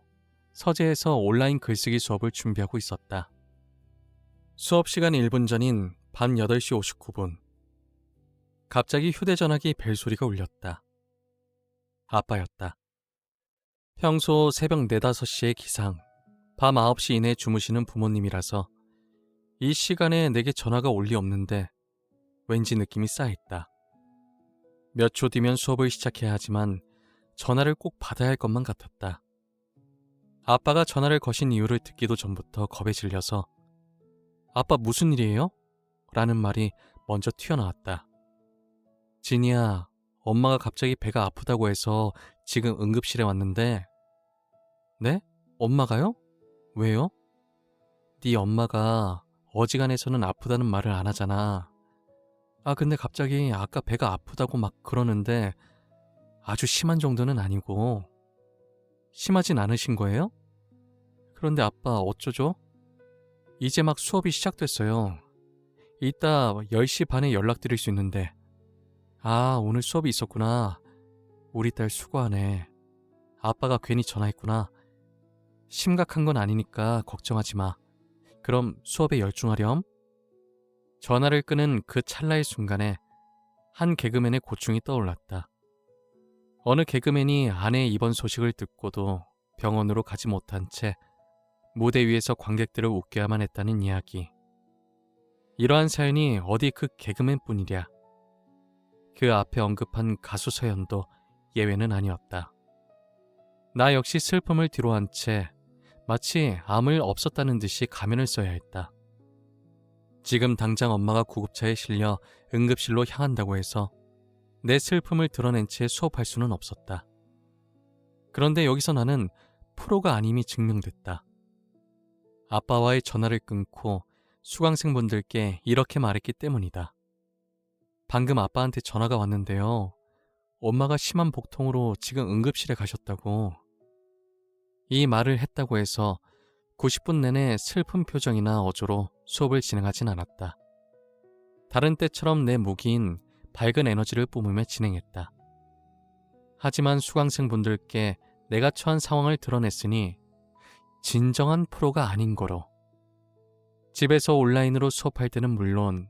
서재에서 온라인 글쓰기 수업을 준비하고 있었다. 수업 시간 1분 전인 밤 8시 59분 갑자기 휴대전화기 벨소리가 울렸다. 아빠였다. 평소 새벽 4, 5시에 기상, 밤 9시 이내에 주무시는 부모님이라서 이 시간에 내게 전화가 올 리 없는데 왠지 느낌이 쌓여있다. 몇 초 뒤면 수업을 시작해야 하지만 전화를 꼭 받아야 할 것만 같았다. 아빠가 전화를 거신 이유를 듣기도 전부터 겁에 질려서 아빠 무슨 일이에요? 라는 말이 먼저 튀어나왔다. 진이야, 엄마가 갑자기 배가 아프다고 해서 지금 응급실에 왔는데. 네? 엄마가요? 왜요? 네 엄마가 어지간해서는 아프다는 말을 안 하잖아. 근데 갑자기 아까 배가 아프다고 막 그러는데 아주 심한 정도는 아니고. 심하진 않으신 거예요? 그런데 아빠 어쩌죠? 이제 막 수업이 시작됐어요. 이따 10시 반에 연락드릴 수 있는데. 오늘 수업이 있었구나. 우리 딸 수고하네. 아빠가 괜히 전화했구나. 심각한 건 아니니까 걱정하지 마. 그럼 수업에 열중하렴. 전화를 끄는 그 찰나의 순간에 한 개그맨의 고충이 떠올랐다. 어느 개그맨이 아내의 입원 소식을 듣고도 병원으로 가지 못한 채 무대 위에서 관객들을 웃겨야만 했다는 이야기. 이러한 사연이 어디 그 개그맨뿐이랴. 그 앞에 언급한 가수 서연도 예외는 아니었다. 나 역시 슬픔을 뒤로한 채 마치 아무 일 없었다는 듯이 가면을 써야 했다. 지금 당장 엄마가 구급차에 실려 응급실로 향한다고 해서 내 슬픔을 드러낸 채 수업할 수는 없었다. 그런데 여기서 나는 프로가 아님이 증명됐다. 아빠와의 전화를 끊고 수강생분들께 이렇게 말했기 때문이다. 방금 아빠한테 전화가 왔는데요. 엄마가 심한 복통으로 지금 응급실에 가셨다고. 이 말을 했다고 해서 90분 내내 슬픈 표정이나 어조로 수업을 진행하진 않았다. 다른 때처럼 내 무기인 밝은 에너지를 뿜으며 진행했다. 하지만 수강생분들께 내가 처한 상황을 드러냈으니 진정한 프로가 아닌 거로. 집에서 온라인으로 수업할 때는 물론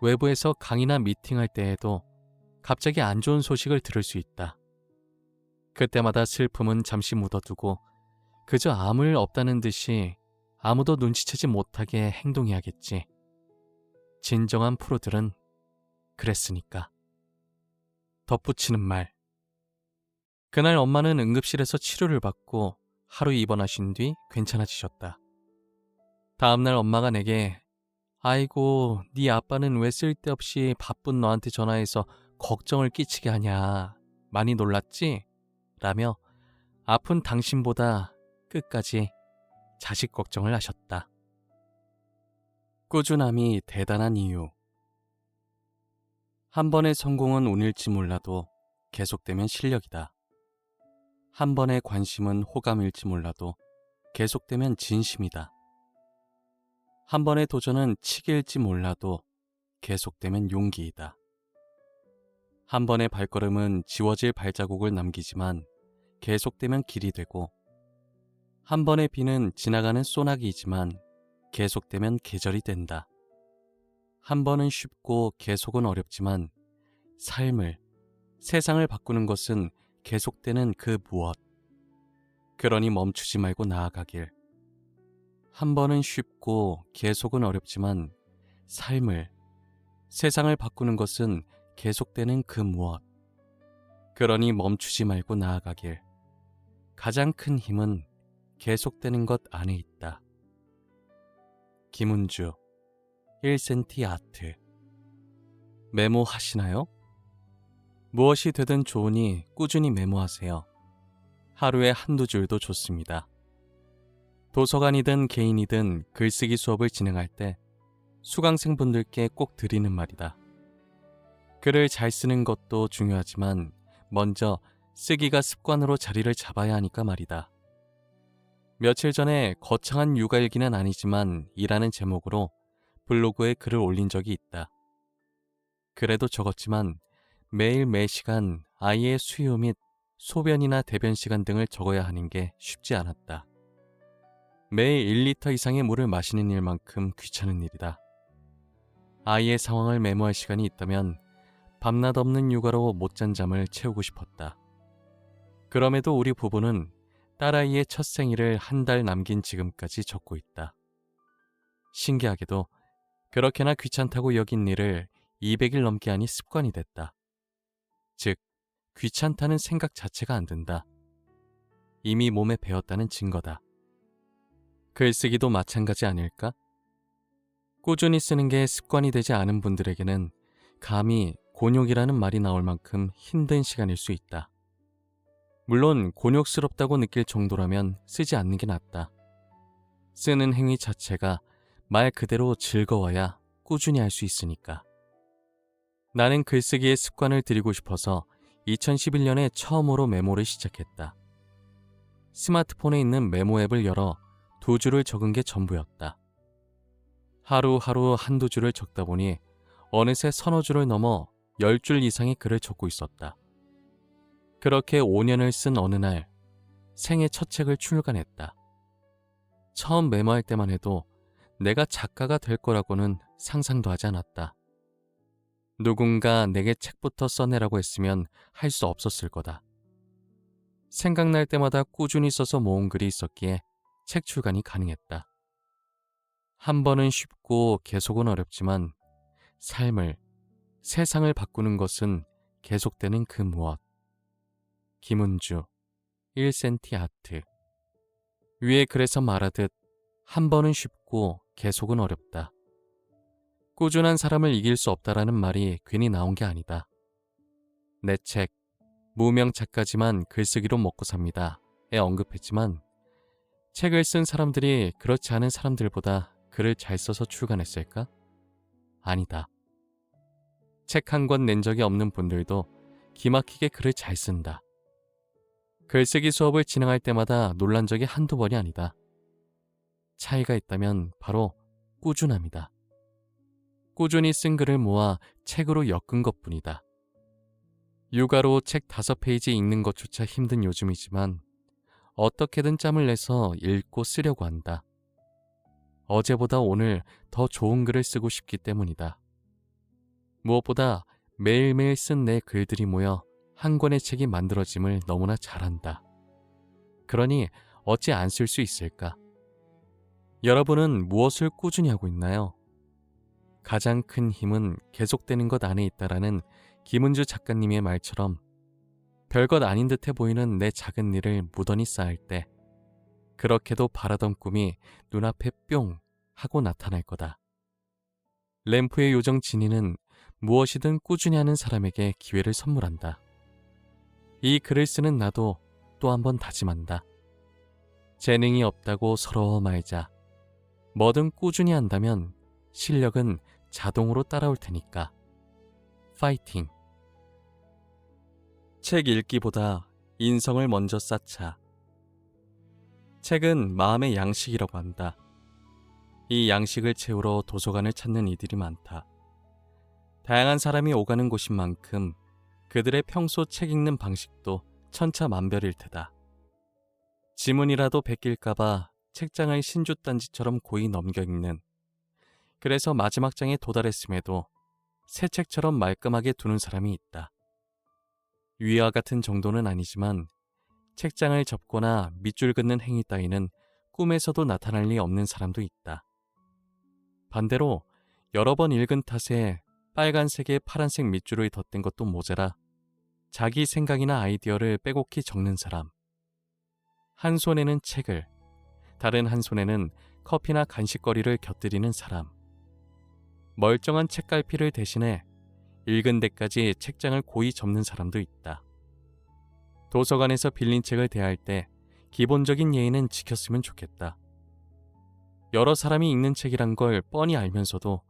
외부에서 강의나 미팅할 때에도 갑자기 안 좋은 소식을 들을 수 있다. 그때마다 슬픔은 잠시 묻어두고 그저 아무 일 없다는 듯이 아무도 눈치채지 못하게 행동해야겠지. 진정한 프로들은 그랬으니까. 덧붙이는 말. 그날 엄마는 응급실에서 치료를 받고 하루 입원하신 뒤 괜찮아지셨다. 다음날 엄마가 내게 아이고, 네 아빠는 왜 쓸데없이 바쁜 너한테 전화해서 걱정을 끼치게 하냐. 많이 놀랐지? 라며 아픈 당신보다 끝까지 자식 걱정을 하셨다. 꾸준함이 대단한 이유. 한 번의 성공은 운일지 몰라도 계속되면 실력이다. 한 번의 관심은 호감일지 몰라도 계속되면 진심이다. 한 번의 도전은 치기일지 몰라도 계속되면 용기이다. 한 번의 발걸음은 지워질 발자국을 남기지만 계속되면 길이 되고, 한 번의 비는 지나가는 소나기이지만 계속되면 계절이 된다. 한 번은 쉽고 계속은 어렵지만 삶을, 세상을 바꾸는 것은 계속되는 그 무엇. 그러니 멈추지 말고 나아가길. 한 번은 쉽고 계속은 어렵지만 삶을, 세상을 바꾸는 것은 계속되는 그 무엇. 그러니 멈추지 말고 나아가길. 가장 큰 힘은 계속되는 것 안에 있다. 김은주, 1cm 아트. 메모하시나요? 무엇이 되든 좋으니 꾸준히 메모하세요. 하루에 한두 줄도 좋습니다. 도서관이든 개인이든 글쓰기 수업을 진행할 때 수강생분들께 꼭 드리는 말이다. 글을 잘 쓰는 것도 중요하지만 먼저 쓰기가 습관으로 자리를 잡아야 하니까 말이다. 며칠 전에 거창한 육아일기는 아니지만 이라는 제목으로 블로그에 글을 올린 적이 있다. 그래도 적었지만 매일 매시간 아이의 수유 및 소변이나 대변 시간 등을 적어야 하는 게 쉽지 않았다. 매일 1리터 이상의 물을 마시는 일만큼 귀찮은 일이다. 아이의 상황을 메모할 시간이 있다면 밤낮 없는 육아로 못 잔 잠을 채우고 싶었다. 그럼에도 우리 부부는 딸아이의 첫 생일을 한 달 남긴 지금까지 적고 있다. 신기하게도 그렇게나 귀찮다고 여긴 일을 200일 넘게 하니 습관이 됐다. 즉, 귀찮다는 생각 자체가 안 든다. 이미 몸에 배었다는 증거다. 글쓰기도 마찬가지 아닐까? 꾸준히 쓰는 게 습관이 되지 않은 분들에게는 감히 곤욕이라는 말이 나올 만큼 힘든 시간일 수 있다. 물론 곤욕스럽다고 느낄 정도라면 쓰지 않는 게 낫다. 쓰는 행위 자체가 말 그대로 즐거워야 꾸준히 할 수 있으니까. 나는 글쓰기의 습관을 들이고 싶어서 2011년에 처음으로 메모를 시작했다. 스마트폰에 있는 메모 앱을 열어 2줄을 적은 게 전부였다. 하루하루 한두 줄을 적다 보니 어느새 서너 줄을 넘어 10줄 이상의 글을 적고 있었다. 그렇게 5년을 쓴 어느 날 생애 첫 책을 출간했다. 처음 메모할 때만 해도 내가 작가가 될 거라고는 상상도 하지 않았다. 누군가 내게 책부터 써내라고 했으면 할 수 없었을 거다. 생각날 때마다 꾸준히 써서 모은 글이 있었기에 책 출간이 가능했다. 한 번은 쉽고 계속은 어렵지만 삶을, 세상을 바꾸는 것은 계속되는 그 무엇. 김은주, 1cm 아트. 위에 글에서 말하듯 한 번은 쉽고 계속은 어렵다. 꾸준한 사람을 이길 수 없다라는 말이 괜히 나온 게 아니다. 내 책, 무명 작가지만 글쓰기로 먹고 삽니다에 언급했지만 책을 쓴 사람들이 그렇지 않은 사람들보다 글을 잘 써서 출간했을까? 아니다. 책 한 권 낸 적이 없는 분들도 기막히게 글을 잘 쓴다. 글쓰기 수업을 진행할 때마다 놀란 적이 한두 번이 아니다. 차이가 있다면 바로 꾸준함이다. 꾸준히 쓴 글을 모아 책으로 엮은 것뿐이다. 육아로 책 5페이지 읽는 것조차 힘든 요즘이지만 어떻게든 짬을 내서 읽고 쓰려고 한다. 어제보다 오늘 더 좋은 글을 쓰고 싶기 때문이다. 무엇보다 매일매일 쓴 내 글들이 모여 한 권의 책이 만들어짐을 너무나 잘한다. 그러니 어찌 안 쓸 수 있을까? 여러분은 무엇을 꾸준히 하고 있나요? 가장 큰 힘은 계속되는 것 안에 있다라는 김은주 작가님의 말처럼 별것 아닌 듯해 보이는 내 작은 일을 무던히 쌓을 때 그렇게도 바라던 꿈이 눈앞에 뿅 하고 나타날 거다. 램프의 요정 지니는 무엇이든 꾸준히 하는 사람에게 기회를 선물한다. 이 글을 쓰는 나도 또 한 번 다짐한다. 재능이 없다고 서러워 말자. 뭐든 꾸준히 한다면 실력은 자동으로 따라올 테니까. 파이팅! 책 읽기보다 인성을 먼저 쌓자. 책은 마음의 양식이라고 한다. 이 양식을 채우러 도서관을 찾는 이들이 많다. 다양한 사람이 오가는 곳인 만큼 그들의 평소 책 읽는 방식도 천차만별일 테다. 지문이라도 베낄까봐 책장을 신주단지처럼 고이 넘겨 읽는, 그래서 마지막 장에 도달했음에도 새 책처럼 말끔하게 두는 사람이 있다. 위와 같은 정도는 아니지만 책장을 접거나 밑줄 긋는 행위 따위는 꿈에서도 나타날 리 없는 사람도 있다. 반대로 여러 번 읽은 탓에 빨간색에 파란색 밑줄을 덧댄 것도 모자라 자기 생각이나 아이디어를 빼곡히 적는 사람. 한 손에는 책을, 다른 한 손에는 커피나 간식거리를 곁들이는 사람. 멀쩡한 책갈피를 대신해 읽은 데까지 책장을 고이 접는 사람도 있다. 도서관에서 빌린 책을 대할 때 기본적인 예의는 지켰으면 좋겠다. 여러 사람이 읽는 책이란 걸 뻔히 알면서도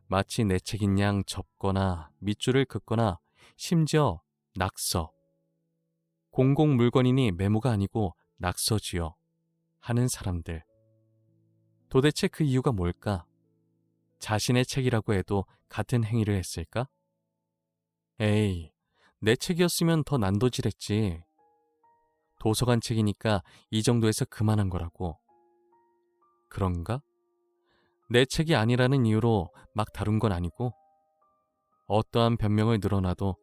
마치 내 책인 양 접거나 밑줄을 긋거나 심지어 낙서, 공공 물건이니 메모가 아니고 낙서지요 하는 사람들. 도대체 그 이유가 뭘까? 자신의 책이라고 해도 같은 행위를 했을까? 에이, 내 책이었으면 더 난도질했지. 도서관 책이니까 이 정도에서 그만한 거라고. 그런가? 내 책이 아니라는 이유로 막 다룬 건 아니고 어떠한 변명을 늘어놔도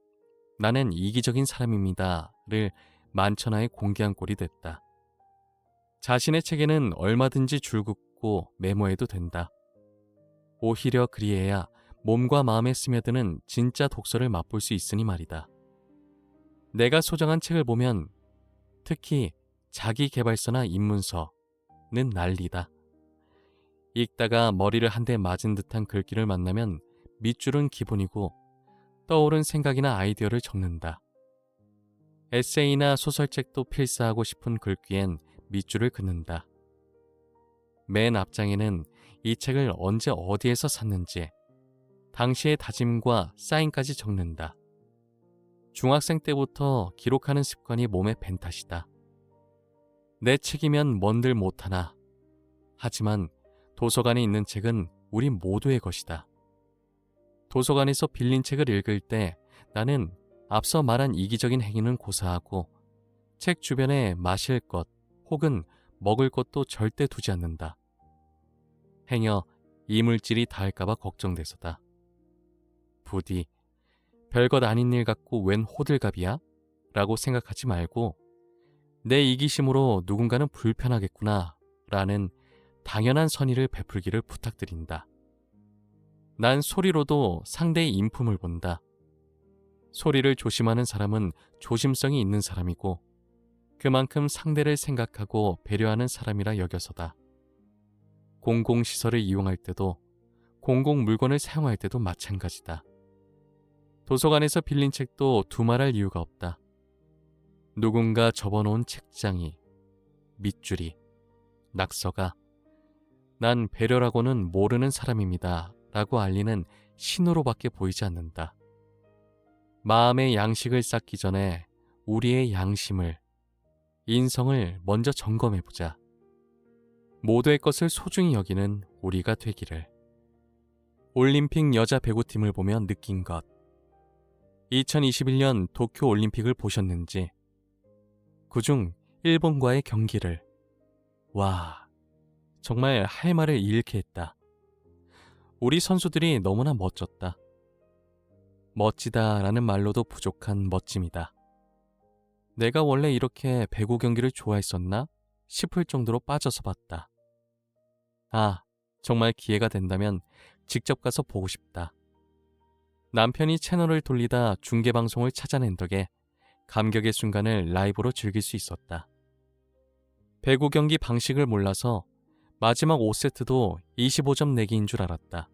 나는 이기적인 사람입니다를 만천하에 공개한 꼴이 됐다. 자신의 책에는 얼마든지 줄 긋고 메모해도 된다. 오히려 그리해야 몸과 마음에 스며드는 진짜 독서를 맛볼 수 있으니 말이다. 내가 소장한 책을 보면 특히 자기계발서나 입문서는 난리다. 읽다가 머리를 한 대 맞은 듯한 글귀를 만나면 밑줄은 기본이고 떠오른 생각이나 아이디어를 적는다. 에세이나 소설책도 필사하고 싶은 글귀엔 밑줄을 긋는다. 맨 앞장에는 이 책을 언제 어디에서 샀는지, 당시의 다짐과 사인까지 적는다. 중학생 때부터 기록하는 습관이 몸에 밴 탓이다. 내 책이면 뭔들 못하나. 하지만 도서관에 있는 책은 우리 모두의 것이다. 도서관에서 빌린 책을 읽을 때 나는 앞서 말한 이기적인 행위는 고사하고 책 주변에 마실 것 혹은 먹을 것도 절대 두지 않는다. 행여 이물질이 닿을까봐 걱정돼서다. 부디 별것 아닌 일 같고 웬 호들갑이야? 라고 생각하지 말고 내 이기심으로 누군가는 불편하겠구나 라는 당연한 선의를 베풀기를 부탁드린다. 난 소리로도 상대의 인품을 본다. 소리를 조심하는 사람은 조심성이 있는 사람이고 그만큼 상대를 생각하고 배려하는 사람이라 여겨서다. 공공시설을 이용할 때도 공공물건을 사용할 때도 마찬가지다. 도서관에서 빌린 책도 두말할 이유가 없다. 누군가 접어놓은 책장이, 밑줄이, 낙서가 난 배려라고는 모르는 사람입니다 라고 알리는 신호로밖에 보이지 않는다. 마음의 양식을 쌓기 전에 우리의 양심을, 인성을 먼저 점검해보자. 모두의 것을 소중히 여기는 우리가 되기를. 올림픽 여자 배구팀을 보며 느낀 것. 2021년 도쿄 올림픽을 보셨는지, 그중 일본과의 경기를. 와, 정말 할 말을 잃게 했다. 우리 선수들이 너무나 멋졌다. 멋지다라는 말로도 부족한 멋짐이다. 내가 원래 이렇게 배구 경기를 좋아했었나 싶을 정도로 빠져서 봤다. 아, 정말 기회가 된다면 직접 가서 보고 싶다. 남편이 채널을 돌리다 중계방송을 찾아낸 덕에 감격의 순간을 라이브로 즐길 수 있었다. 배구 경기 방식을 몰라서 마지막 5세트도 25점 내기인 줄 알았다.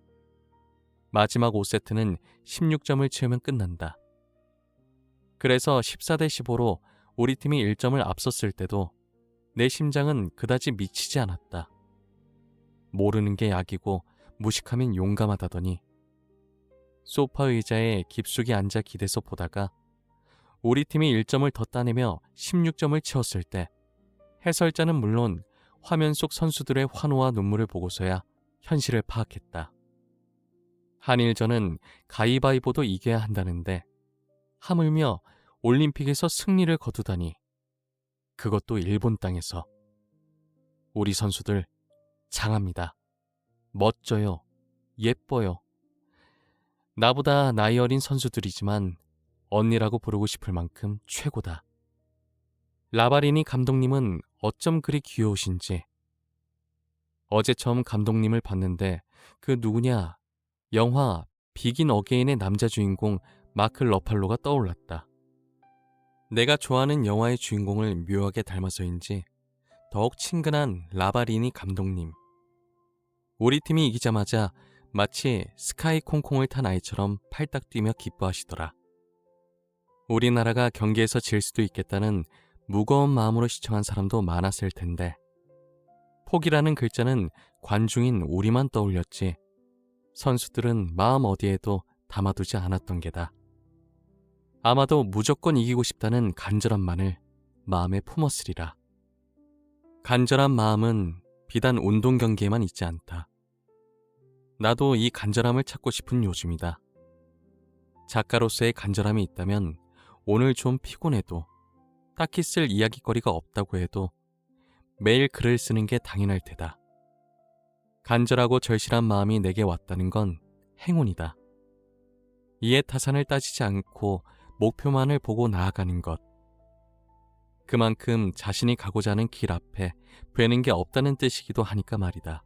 마지막 5세트는 16점을 채우면 끝난다. 그래서 14대 15로 우리 팀이 1점을 앞섰을 때도 내 심장은 그다지 미치지 않았다. 모르는 게 약이고 무식하면 용감하다더니 소파 의자에 깊숙이 앉아 기대서 보다가 우리 팀이 1점을 더 따내며 16점을 채웠을 때 해설자는 물론 화면 속 선수들의 환호와 눈물을 보고서야 현실을 파악했다. 한일전은 가위바위보도 이겨야 한다는데 하물며 올림픽에서 승리를 거두다니, 그것도 일본 땅에서. 우리 선수들 장합니다. 멋져요. 예뻐요. 나보다 나이 어린 선수들이지만 언니라고 부르고 싶을 만큼 최고다. 라바리니 감독님은 어쩜 그리 귀여우신지. 어제 처음 감독님을 봤는데 그 누구냐, 영화 비긴 어게인의 남자 주인공 마크 러팔로가 떠올랐다. 내가 좋아하는 영화의 주인공을 묘하게 닮아서인지 더욱 친근한 라바리니 감독님. 우리 팀이 이기자마자 마치 스카이 콩콩을 탄 아이처럼 팔딱 뛰며 기뻐하시더라. 우리나라가 경기에서 질 수도 있겠다는 무거운 마음으로 시청한 사람도 많았을 텐데 포기라는 글자는 관중인 우리만 떠올렸지 선수들은 마음 어디에도 담아두지 않았던 게다. 아마도 무조건 이기고 싶다는 간절함만을 마음에 품었으리라. 간절한 마음은 비단 운동 경기에만 있지 않다. 나도 이 간절함을 찾고 싶은 요즘이다. 작가로서의 간절함이 있다면 오늘 좀 피곤해도 딱히 쓸 이야기거리가 없다고 해도 매일 글을 쓰는 게 당연할 테다. 간절하고 절실한 마음이 내게 왔다는 건 행운이다. 이에 타산을 따지지 않고 목표만을 보고 나아가는 것. 그만큼 자신이 가고자 하는 길 앞에 되는 게 없다는 뜻이기도 하니까 말이다.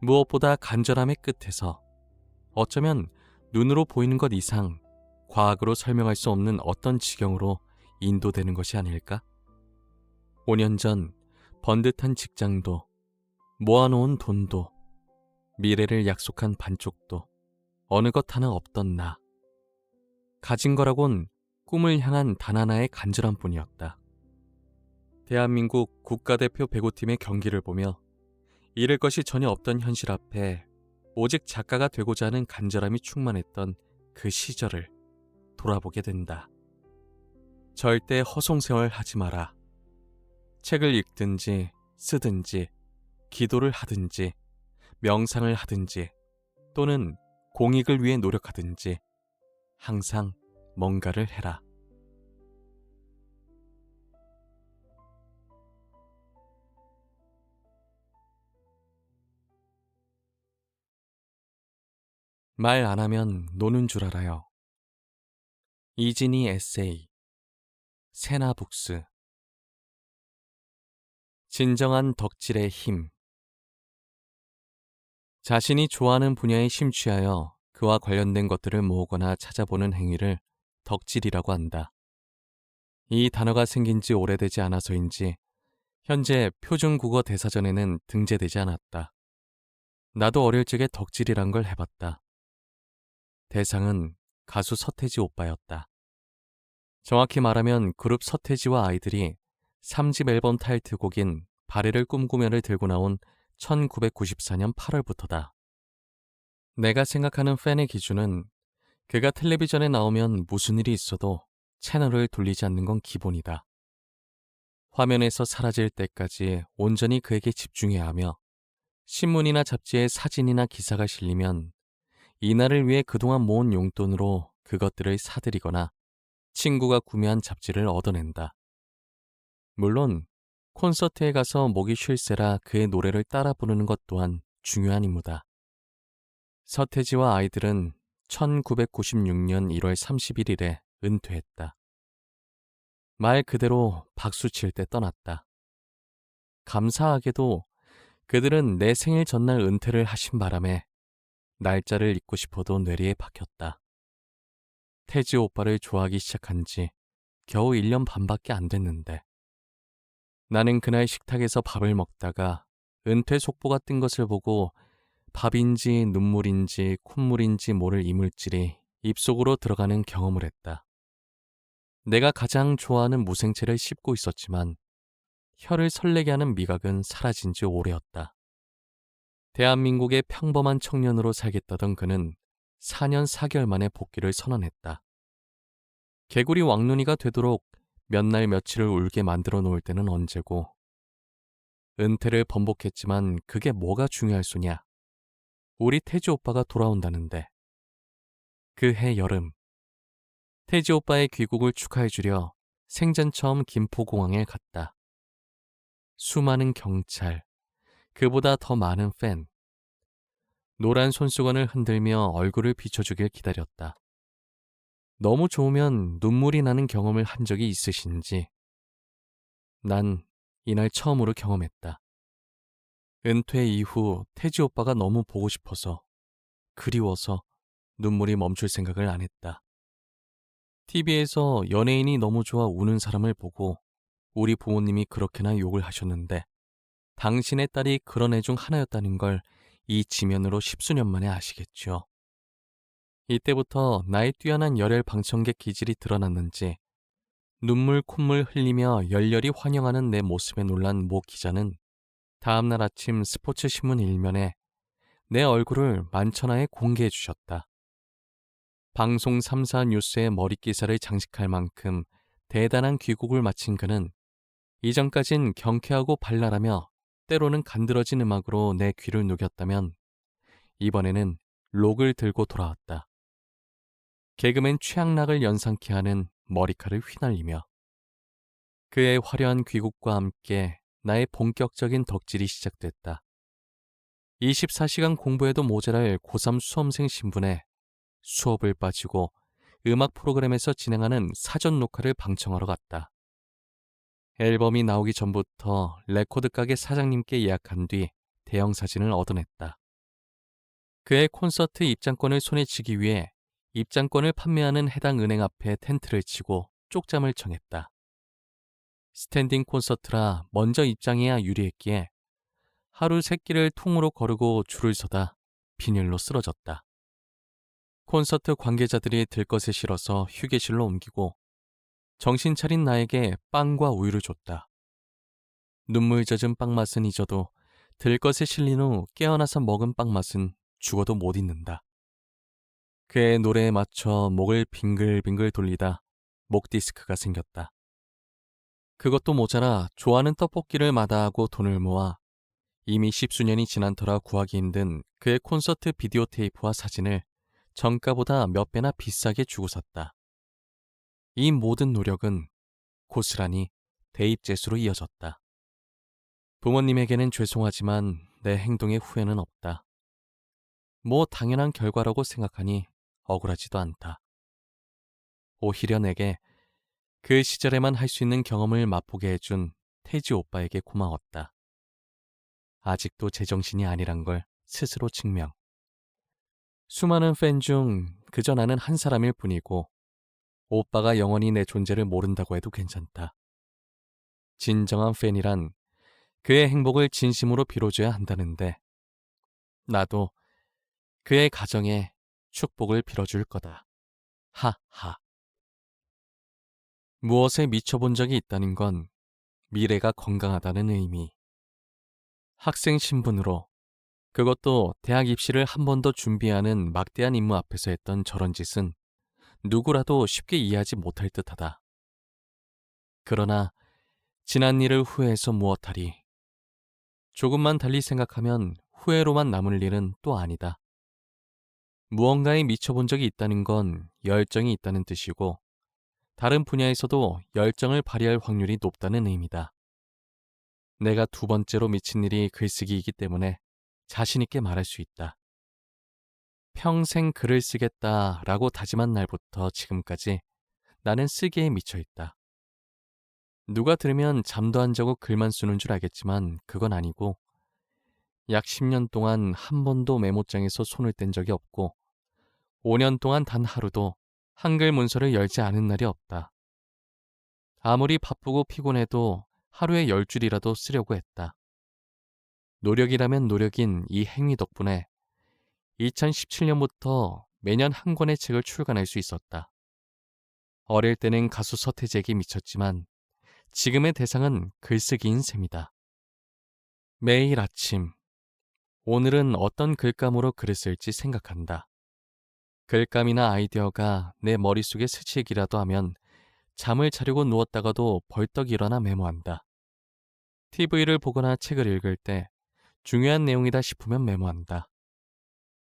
무엇보다 간절함의 끝에서 어쩌면 눈으로 보이는 것 이상 과학으로 설명할 수 없는 어떤 지경으로 인도되는 것이 아닐까? 5년 전 번듯한 직장도, 모아놓은 돈도, 미래를 약속한 반쪽도 어느 것 하나 없던 나. 가진 거라곤 꿈을 향한 단 하나의 간절함뿐이었다. 대한민국 국가대표 배구팀의 경기를 보며 잃을 것이 전혀 없던 현실 앞에 오직 작가가 되고자 하는 간절함이 충만했던 그 시절을 돌아보게 된다. 절대 허송세월 하지 마라. 책을 읽든지 쓰든지 기도를 하든지 명상을 하든지 또는 공익을 위해 노력하든지 항상 뭔가를 해라. 말 안 하면 노는 줄 알아요. 이진희 에세이. 세나북스. 진정한 덕질의 힘. 자신이 좋아하는 분야에 심취하여 그와 관련된 것들을 모으거나 찾아보는 행위를 덕질이라고 한다. 이 단어가 생긴 지 오래되지 않아서인지 현재 표준국어 대사전에는 등재되지 않았다. 나도 어릴 적에 덕질이란 걸 해봤다. 대상은 가수 서태지 오빠였다. 정확히 말하면 그룹 서태지와 아이들이 3집 앨범 타이틀곡인 바래를 꿈꾸며를 들고 나온 1994년 8월부터다. 내가 생각하는 팬의 기준은 그가 텔레비전에 나오면 무슨 일이 있어도 채널을 돌리지 않는 건 기본이다. 화면에서 사라질 때까지 온전히 그에게 집중해야 하며 신문이나 잡지에 사진이나 기사가 실리면 이날을 위해 그동안 모은 용돈으로 그것들을 사들이거나 친구가 구매한 잡지를 얻어낸다. 물론 콘서트에 가서 목이 쉴새라 그의 노래를 따라 부르는 것 또한 중요한 임무다. 서태지와 아이들은 1996년 1월 31일에 은퇴했다. 말 그대로 박수 칠 때 떠났다. 감사하게도 그들은 내 생일 전날 은퇴를 하신 바람에 날짜를 잊고 싶어도 뇌리에 박혔다. 태지 오빠를 좋아하기 시작한 지 겨우 1년 반밖에 안 됐는데 나는 그날 식탁에서 밥을 먹다가 은퇴 속보가 뜬 것을 보고 밥인지 눈물인지 콧물인지 모를 이물질이 입속으로 들어가는 경험을 했다. 내가 가장 좋아하는 무생채를 씹고 있었지만 혀를 설레게 하는 미각은 사라진 지 오래였다. 대한민국의 평범한 청년으로 살겠다던 그는 4년 4개월 만에 복귀를 선언했다. 개구리 왕눈이가 되도록 몇 날 며칠을 울게 만들어 놓을 때는 언제고 은퇴를 번복했지만 그게 뭐가 중요할 소냐. 우리 태지 오빠가 돌아온다는데. 그해 여름 태지 오빠의 귀국을 축하해주려 생전 처음 김포공항에 갔다. 수많은 경찰, 그보다 더 많은 팬. 노란 손수건을 흔들며 얼굴을 비춰주길 기다렸다. 너무 좋으면 눈물이 나는 경험을 한 적이 있으신지. 난 이날 처음으로 경험했다. 은퇴 이후 태지 오빠가 너무 보고 싶어서, 그리워서 눈물이 멈출 생각을 안 했다. TV에서 연예인이 너무 좋아 우는 사람을 보고 우리 부모님이 그렇게나 욕을 하셨는데 당신의 딸이 그런 애 중 하나였다는 걸 이 지면으로 10수년 만에 아시겠죠. 이때부터 나의 뛰어난 열혈 방청객 기질이 드러났는지 눈물 콧물 흘리며 열렬히 환영하는 내 모습에 놀란 모 기자는 다음날 아침 스포츠 신문 일면에 내 얼굴을 만천하에 공개해 주셨다. 방송 3사 뉴스의 머릿기사를 장식할 만큼 대단한 귀국을 마친 그는 이전까진 경쾌하고 발랄하며 때로는 간드러진 음악으로 내 귀를 녹였다면 이번에는 록을 들고 돌아왔다. 개그맨 최양락을 연상케 하는 머리카락을 휘날리며 그의 화려한 귀국과 함께 나의 본격적인 덕질이 시작됐다. 24시간 공부해도 모자랄 고3 수험생 신분에 수업을 빠지고 음악 프로그램에서 진행하는 사전 녹화를 방청하러 갔다. 앨범이 나오기 전부터 레코드 가게 사장님께 예약한 뒤 대형 사진을 얻어냈다. 그의 콘서트 입장권을 손에 쥐기 위해 입장권을 판매하는 해당 은행 앞에 텐트를 치고 쪽잠을 청했다. 스탠딩 콘서트라 먼저 입장해야 유리했기에 하루 3끼를 통으로 거르고 줄을 서다 빈혈로 쓰러졌다. 콘서트 관계자들이 들것에 실어서 휴게실로 옮기고 정신 차린 나에게 빵과 우유를 줬다. 눈물 젖은 빵 맛은 잊어도 들것에 실린 후 깨어나서 먹은 빵 맛은 죽어도 못 잊는다. 그의 노래에 맞춰 목을 빙글빙글 돌리다 목 디스크가 생겼다. 그것도 모자라 좋아하는 떡볶이를 마다하고 돈을 모아 이미 10수년이 지난 터라 구하기 힘든 그의 콘서트 비디오 테이프와 사진을 정가보다 몇 배나 비싸게 주고 샀다. 이 모든 노력은 고스란히 대입재수로 이어졌다. 부모님에게는 죄송하지만 내 행동에 후회는 없다. 뭐 당연한 결과라고 생각하니 억울하지도 않다. 오히려 내게 그 시절에만 할 수 있는 경험을 맛보게 해준 태지 오빠에게 고마웠다. 아직도 제정신이 아니란 걸 스스로 증명. 수많은 팬 중 그저 나는 한 사람일 뿐이고 오빠가 영원히 내 존재를 모른다고 해도 괜찮다. 진정한 팬이란 그의 행복을 진심으로 빌어줘야 한다는데 나도 그의 가정에 축복을 빌어줄 거다. 하하. 무엇에 미쳐본 적이 있다는 건 미래가 건강하다는 의미. 학생 신분으로 그것도 대학 입시를 한 번 더 준비하는 막대한 임무 앞에서 했던 저런 짓은 누구라도 쉽게 이해하지 못할 듯하다. 그러나 지난 일을 후회해서 무엇하리. 조금만 달리 생각하면 후회로만 남을 일은 또 아니다. 무언가에 미쳐본 적이 있다는 건 열정이 있다는 뜻이고 다른 분야에서도 열정을 발휘할 확률이 높다는 의미다. 내가 두 번째로 미친 일이 글쓰기이기 때문에 자신 있게 말할 수 있다. 평생 글을 쓰겠다라고 다짐한 날부터 지금까지 나는 쓰기에 미쳐 있다. 누가 들으면 잠도 안 자고 글만 쓰는 줄 알겠지만 그건 아니고 약 10년 동안 한 번도 메모장에서 손을 뗀 적이 없고 5년 동안 단 하루도 한글 문서를 열지 않은 날이 없다. 아무리 바쁘고 피곤해도 하루에 10줄이라도 쓰려고 했다. 노력이라면 노력인 이 행위 덕분에 2017년부터 매년 한 권의 책을 출간할 수 있었다. 어릴 때는 가수 서태지에게 미쳤지만 지금의 대상은 글쓰기인 셈이다. 매일 아침, 오늘은 어떤 글감으로 글을 쓸지 생각한다. 글감이나 아이디어가 내 머릿속에 스치기라도 하면 잠을 자려고 누웠다가도 벌떡 일어나 메모한다. TV를 보거나 책을 읽을 때 중요한 내용이다 싶으면 메모한다.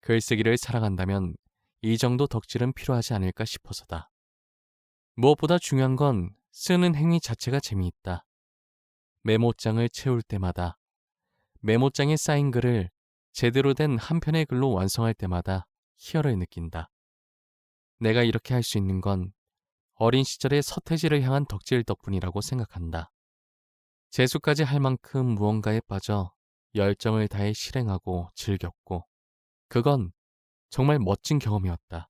글쓰기를 사랑한다면 이 정도 덕질은 필요하지 않을까 싶어서다. 무엇보다 중요한 건 쓰는 행위 자체가 재미있다. 메모장을 채울 때마다, 메모장에 쌓인 글을 제대로 된 한 편의 글로 완성할 때마다 희열을 느낀다. 내가 이렇게 할 수 있는 건 어린 시절의 서태지를 향한 덕질 덕분이라고 생각한다. 재수까지 할 만큼 무언가에 빠져 열정을 다해 실행하고 즐겼고 그건 정말 멋진 경험이었다.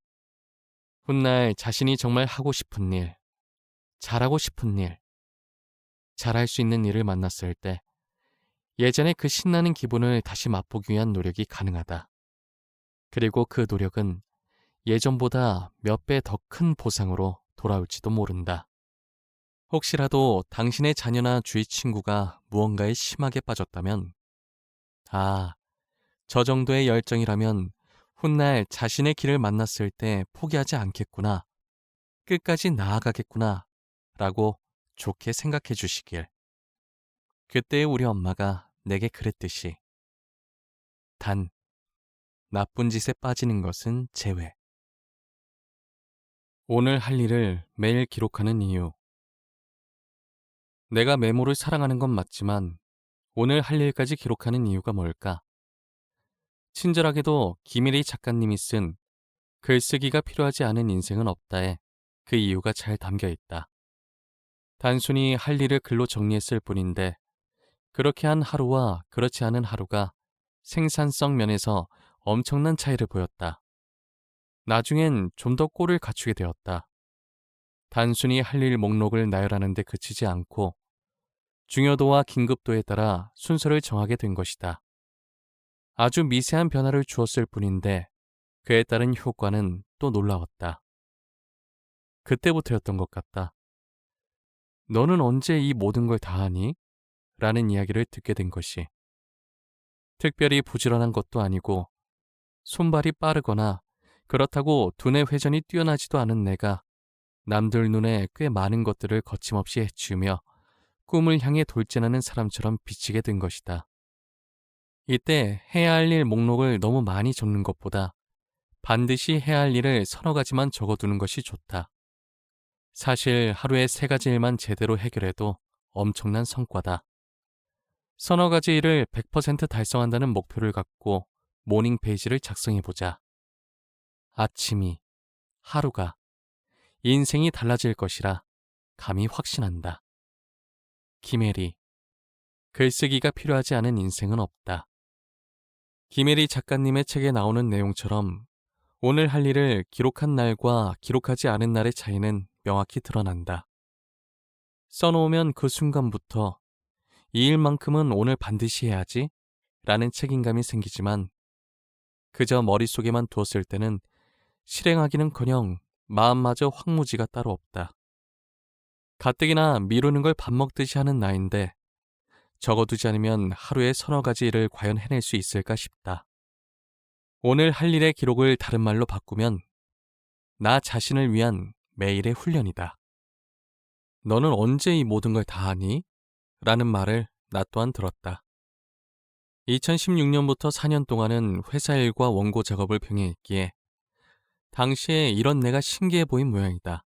훗날 자신이 정말 하고 싶은 일, 잘하고 싶은 일, 잘할 수 있는 일을 만났을 때 예전의 그 신나는 기분을 다시 맛보기 위한 노력이 가능하다. 그리고 그 노력은 예전보다 몇 배 더 큰 보상으로 돌아올지도 모른다. 혹시라도 당신의 자녀나 주위 친구가 무언가에 심하게 빠졌다면 아, 저 정도의 열정이라면 훗날 자신의 길을 만났을 때 포기하지 않겠구나, 끝까지 나아가겠구나 라고 좋게 생각해 주시길. 그때의 우리 엄마가 내게 그랬듯이 단 나쁜 짓에 빠지는 것은 제외. 오늘 할 일을 매일 기록하는 이유. 내가 메모를 사랑하는 건 맞지만 오늘 할 일까지 기록하는 이유가 뭘까? 친절하게도 김일희 작가님이 쓴 글쓰기가 필요하지 않은 인생은 없다에 그 이유가 잘 담겨 있다. 단순히 할 일을 글로 정리했을 뿐인데 그렇게 한 하루와 그렇지 않은 하루가 생산성 면에서 엄청난 차이를 보였다. 나중엔 좀 더 꼴을 갖추게 되었다. 단순히 할 일 목록을 나열하는 데 그치지 않고 중요도와 긴급도에 따라 순서를 정하게 된 것이다. 아주 미세한 변화를 주었을 뿐인데 그에 따른 효과는 또 놀라웠다. 그때부터였던 것 같다. 너는 언제 이 모든 걸 다 하니? 라는 이야기를 듣게 된 것이. 특별히 부지런한 것도 아니고 손발이 빠르거나 그렇다고 두뇌 회전이 뛰어나지도 않은 내가 남들 눈에 꽤 많은 것들을 거침없이 해치우며 꿈을 향해 돌진하는 사람처럼 비치게 된 것이다. 이때 해야 할 일 목록을 너무 많이 적는 것보다 반드시 해야 할 일을 서너 가지만 적어두는 것이 좋다. 사실 하루에 3가지 일만 제대로 해결해도 엄청난 성과다. 서너 가지 일을 100% 달성한다는 목표를 갖고 모닝 페이지를 작성해보자. 아침이, 하루가, 인생이 달라질 것이라 감히 확신한다. 김혜리, 글쓰기가 필요하지 않은 인생은 없다. 김혜리 작가님의 책에 나오는 내용처럼 오늘 할 일을 기록한 날과 기록하지 않은 날의 차이는 명확히 드러난다. 써놓으면 그 순간부터 이 일만큼은 오늘 반드시 해야지 라는 책임감이 생기지만 그저 머릿속에만 두었을 때는 실행하기는커녕 마음마저 황무지가 따로 없다. 가뜩이나 미루는 걸 밥 먹듯이 하는 나인데 적어두지 않으면 하루에 서너 가지 일을 과연 해낼 수 있을까 싶다. 오늘 할 일의 기록을 다른 말로 바꾸면 나 자신을 위한 매일의 훈련이다. 너는 언제 이 모든 걸 다 하니? 라는 말을 나 또한 들었다. 2016년부터 4년 동안은 회사 일과 원고 작업을 병행했기에 당시에 이런 내가 신기해 보인 모양이다.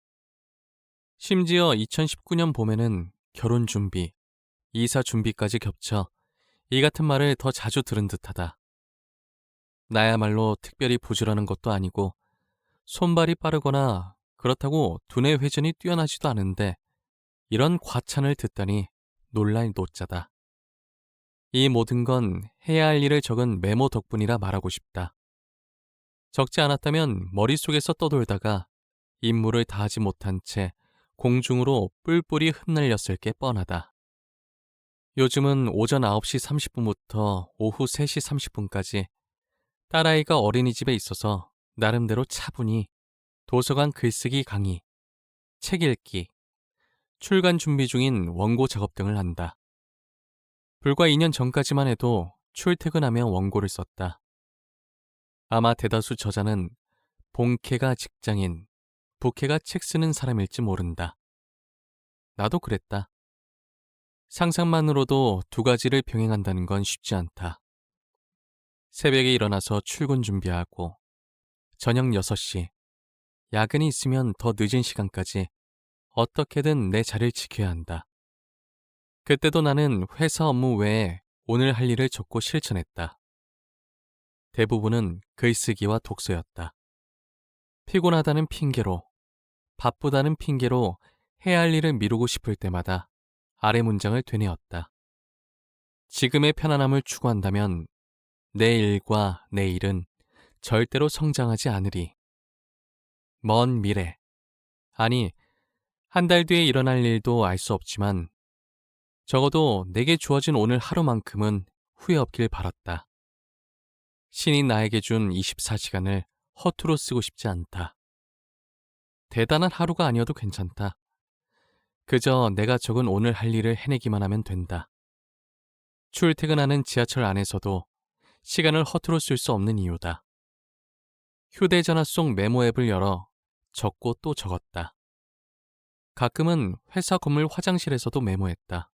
심지어 2019년 봄에는 결혼 준비, 이사 준비까지 겹쳐 이 같은 말을 더 자주 들은 듯하다. 나야말로 특별히 부지런한 것도 아니고 손발이 빠르거나 그렇다고 두뇌 회전이 뛰어나지도 않은데 이런 과찬을 듣다니 놀랄 노자다. 이 모든 건 해야 할 일을 적은 메모 덕분이라 말하고 싶다. 적지 않았다면 머릿속에서 떠돌다가 임무를 다하지 못한 채 공중으로 뿔뿔이 흩날렸을 게 뻔하다. 요즘은 오전 9시 30분부터 오후 3시 30분까지 딸아이가 어린이집에 있어서 나름대로 차분히 도서관 글쓰기 강의, 책 읽기, 출간 준비 중인 원고 작업 등을 한다. 불과 2년 전까지만 해도 출퇴근하며 원고를 썼다. 아마 대다수 저자는 본캐가 직장인, 부캐가 책 쓰는 사람일지 모른다. 나도 그랬다. 상상만으로도 두 가지를 병행한다는 건 쉽지 않다. 새벽에 일어나서 출근 준비하고 저녁 6시, 야근이 있으면 더 늦은 시간까지 어떻게든 내 자리를 지켜야 한다. 그때도 나는 회사 업무 외에 오늘 할 일을 적고 실천했다. 대부분은 글쓰기와 독서였다. 피곤하다는 핑계로, 바쁘다는 핑계로 해야 할 일을 미루고 싶을 때마다 아래 문장을 되뇌었다. 지금의 편안함을 추구한다면 내 일과 내 일은 절대로 성장하지 않으리. 먼 미래, 아니 한 달 뒤에 일어날 일도 알 수 없지만 적어도 내게 주어진 오늘 하루만큼은 후회 없길 바랐다. 신이 나에게 준 24시간을 허투루 쓰고 싶지 않다. 대단한 하루가 아니어도 괜찮다. 그저 내가 적은 오늘 할 일을 해내기만 하면 된다. 출퇴근하는 지하철 안에서도 시간을 허투루 쓸 수 없는 이유다. 휴대전화 속 메모 앱을 열어 적고 또 적었다. 가끔은 회사 건물 화장실에서도 메모했다.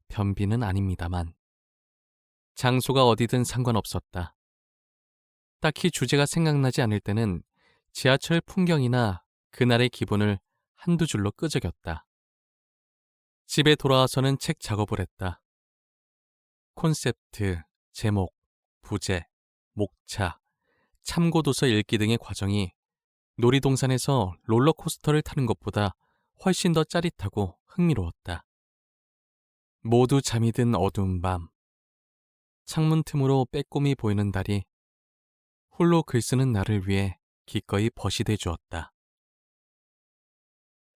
변비는 아닙니다만. 장소가 어디든 상관없었다. 딱히 주제가 생각나지 않을 때는 지하철 풍경이나 그날의 기분을 한두 줄로 끄적였다. 집에 돌아와서는 책 작업을 했다. 콘셉트, 제목, 부제, 목차, 참고도서 읽기 등의 과정이 놀이동산에서 롤러코스터를 타는 것보다 훨씬 더 짜릿하고 흥미로웠다. 모두 잠이 든 어두운 밤, 창문 틈으로 빼꼼히 보이는 달이 홀로 글 쓰는 나를 위해 기꺼이 벗이 돼 주었다.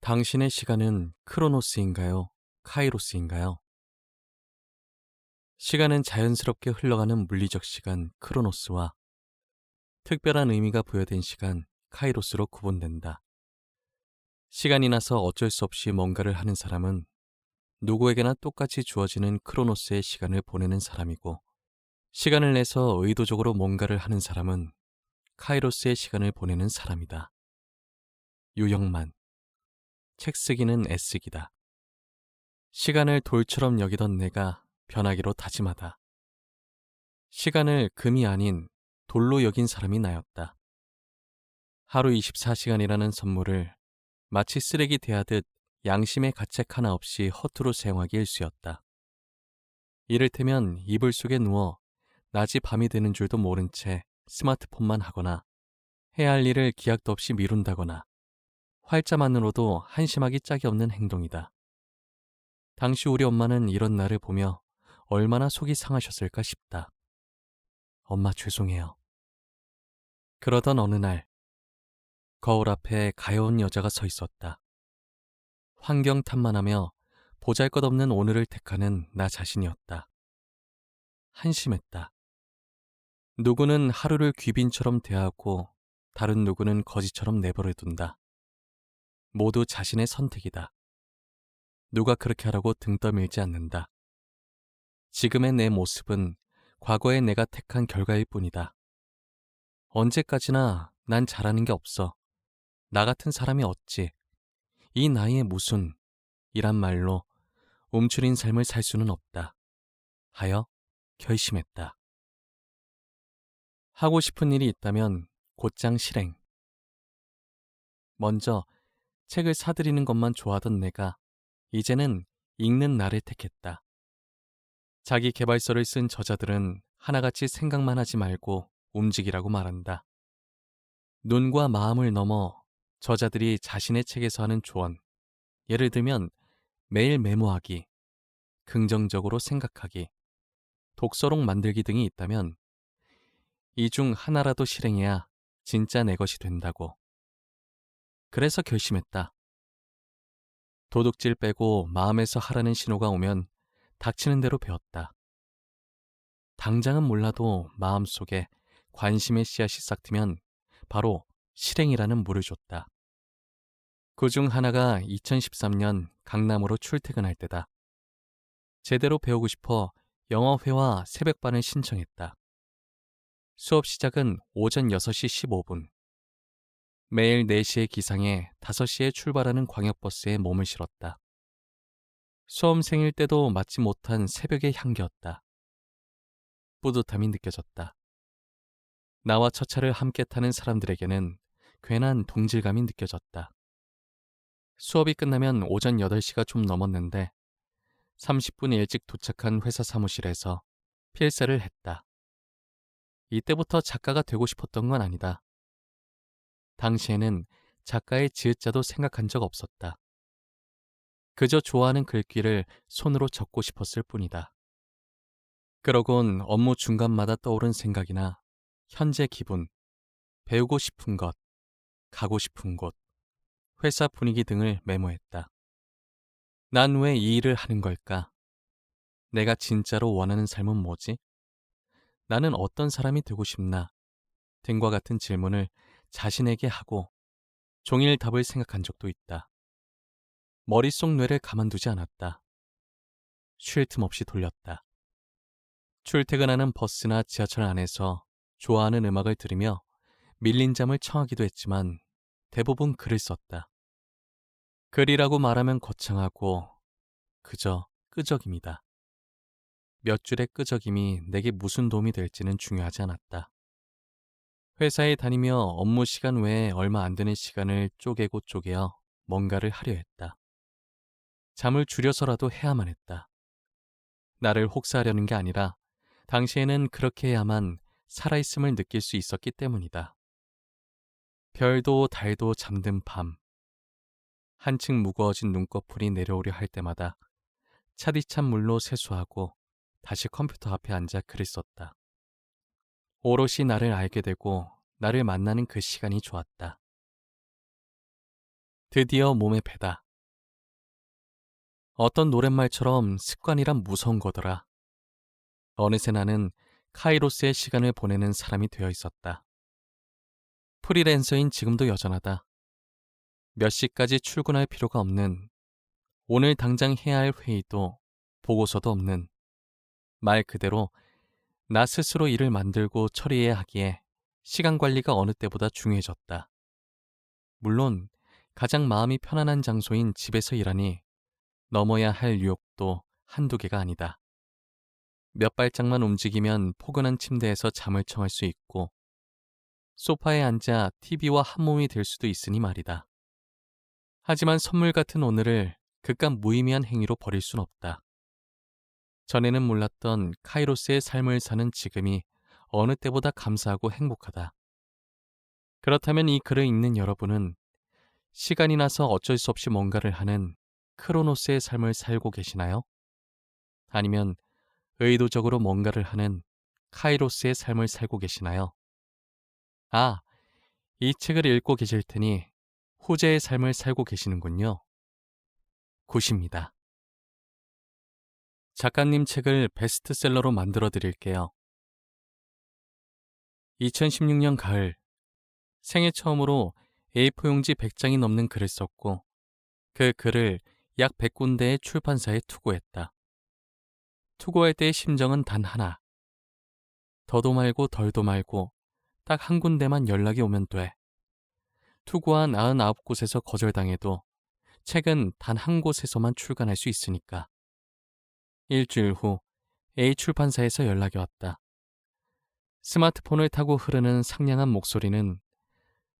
당신의 시간은 크로노스인가요? 카이로스인가요? 시간은 자연스럽게 흘러가는 물리적 시간 크로노스와 특별한 의미가 부여된 시간 카이로스로 구분된다. 시간이 나서 어쩔 수 없이 뭔가를 하는 사람은 누구에게나 똑같이 주어지는 크로노스의 시간을 보내는 사람이고, 시간을 내서 의도적으로 뭔가를 하는 사람은 카이로스의 시간을 보내는 사람이다. 유영만. 책 쓰기는 애쓰기다. 시간을 돌처럼 여기던 내가 변하기로 다짐하다. 시간을 금이 아닌 돌로 여긴 사람이 나였다. 하루 24시간이라는 선물을 마치 쓰레기 대하듯 양심의 가책 하나 없이 허투루 사용하기 일쑤였다. 이를테면 이불 속에 누워 낮이 밤이 되는 줄도 모른 채 스마트폰만 하거나 해야 할 일을 기약도 없이 미룬다거나 활자만으로도 한심하기 짝이 없는 행동이다. 당시 우리 엄마는 이런 나를 보며 얼마나 속이 상하셨을까 싶다. 엄마 죄송해요. 그러던 어느 날 거울 앞에 가여운 여자가 서 있었다. 환경 탓만하며 보잘것없는 오늘을 택하는 나 자신이었다. 한심했다. 누구는 하루를 귀빈처럼 대하고 다른 누구는 거지처럼 내버려둔다. 모두 자신의 선택이다. 누가 그렇게 하라고 등 떠밀지 않는다. 지금의 내 모습은 과거의 내가 택한 결과일 뿐이다. 언제까지나 난 잘하는 게 없어. 나 같은 사람이 어찌 이 나이에 무슨 이란 말로 움츠린 삶을 살 수는 없다 하여 결심했다. 하고 싶은 일이 있다면 곧장 실행. 먼저 책을 사들이는 것만 좋아하던 내가 이제는 읽는 나를 택했다. 자기 개발서를 쓴 저자들은 하나같이 생각만 하지 말고 움직이라고 말한다. 눈과 마음을 넘어 저자들이 자신의 책에서 하는 조언, 예를 들면 매일 메모하기, 긍정적으로 생각하기, 독서록 만들기 등이 있다면 이 중 하나라도 실행해야 진짜 내 것이 된다고. 그래서 결심했다. 도둑질 빼고 마음에서 하라는 신호가 오면 닥치는 대로 배웠다. 당장은 몰라도 마음속에 관심의 씨앗이 싹 트면 바로 실행이라는 물을 줬다. 그중 하나가 2013년 강남으로 출퇴근할 때다. 제대로 배우고 싶어 영어회화 새벽반을 신청했다. 수업 시작은 오전 6시 15분. 매일 4시에 기상해 5시에 출발하는 광역버스에 몸을 실었다. 수험생일 때도 맞지 못한 새벽의 향기였다. 뿌듯함이 느껴졌다. 나와 첫 차를 함께 타는 사람들에게는 괜한 동질감이 느껴졌다. 수업이 끝나면 오전 8시가 좀 넘었는데 30분 일찍 도착한 회사 사무실에서 필사를 했다. 이때부터 작가가 되고 싶었던 건 아니다. 당시에는 작가의 지읒자도 생각한 적 없었다. 그저 좋아하는 글귀를 손으로 적고 싶었을 뿐이다. 그러곤 업무 중간마다 떠오른 생각이나 현재 기분, 배우고 싶은 것, 가고 싶은 곳, 회사 분위기 등을 메모했다. 난 왜 이 일을 하는 걸까? 내가 진짜로 원하는 삶은 뭐지? 나는 어떤 사람이 되고 싶나? 등과 같은 질문을 자신에게 하고 종일 답을 생각한 적도 있다. 머릿속 뇌를 가만두지 않았다. 쉴 틈 없이 돌렸다. 출퇴근하는 버스나 지하철 안에서 좋아하는 음악을 들으며 밀린 잠을 청하기도 했지만 대부분 글을 썼다. 글이라고 말하면 거창하고 그저 끄적임이다. 몇 줄의 끄적임이 내게 무슨 도움이 될지는 중요하지 않았다. 회사에 다니며 업무 시간 외에 얼마 안 되는 시간을 쪼개고 쪼개어 뭔가를 하려 했다. 잠을 줄여서라도 해야만 했다. 나를 혹사하려는 게 아니라 당시에는 그렇게 해야만 살아있음을 느낄 수 있었기 때문이다. 별도 달도 잠든 밤, 한층 무거워진 눈꺼풀이 내려오려 할 때마다 차디찬 물로 세수하고 다시 컴퓨터 앞에 앉아 글을 썼다. 오롯이 나를 알게 되고 나를 만나는 그 시간이 좋았다. 드디어 몸에 배다. 어떤 노랫말처럼 습관이란 무서운 거더라. 어느새 나는 카이로스의 시간을 보내는 사람이 되어 있었다. 프리랜서인 지금도 여전하다. 몇 시까지 출근할 필요가 없는, 오늘 당장 해야 할 회의도 보고서도 없는, 말 그대로 나 스스로 일을 만들고 처리해야 하기에 시간 관리가 어느 때보다 중요해졌다. 물론 가장 마음이 편안한 장소인 집에서 일하니 넘어야 할 유혹도 한두 개가 아니다. 몇 발짝만 움직이면 포근한 침대에서 잠을 청할 수 있고 소파에 앉아 TV와 한몸이 될 수도 있으니 말이다. 하지만 선물 같은 오늘을 그깟 무의미한 행위로 버릴 순 없다. 전에는 몰랐던 카이로스의 삶을 사는 지금이 어느 때보다 감사하고 행복하다. 그렇다면 이 글을 읽는 여러분은 시간이 나서 어쩔 수 없이 뭔가를 하는 크로노스의 삶을 살고 계시나요? 아니면 의도적으로 뭔가를 하는 카이로스의 삶을 살고 계시나요? 아, 이 책을 읽고 계실 테니 후제의 삶을 살고 계시는군요. 굿입니다. 작가님 책을 베스트셀러로 만들어 드릴게요. 2016년 가을, 생애 처음으로 A4 용지 100장이 넘는 글을 썼고 그 글을 약 100군데의 출판사에 투고했다. 투고할 때의 심정은 단 하나. 더도 말고 덜도 말고 딱 한 군데만 연락이 오면 돼. 투고한 99곳에서 거절당해도 책은 단 한 곳에서만 출간할 수 있으니까. 일주일 후 A 출판사에서 연락이 왔다. 스마트폰을 타고 흐르는 상냥한 목소리는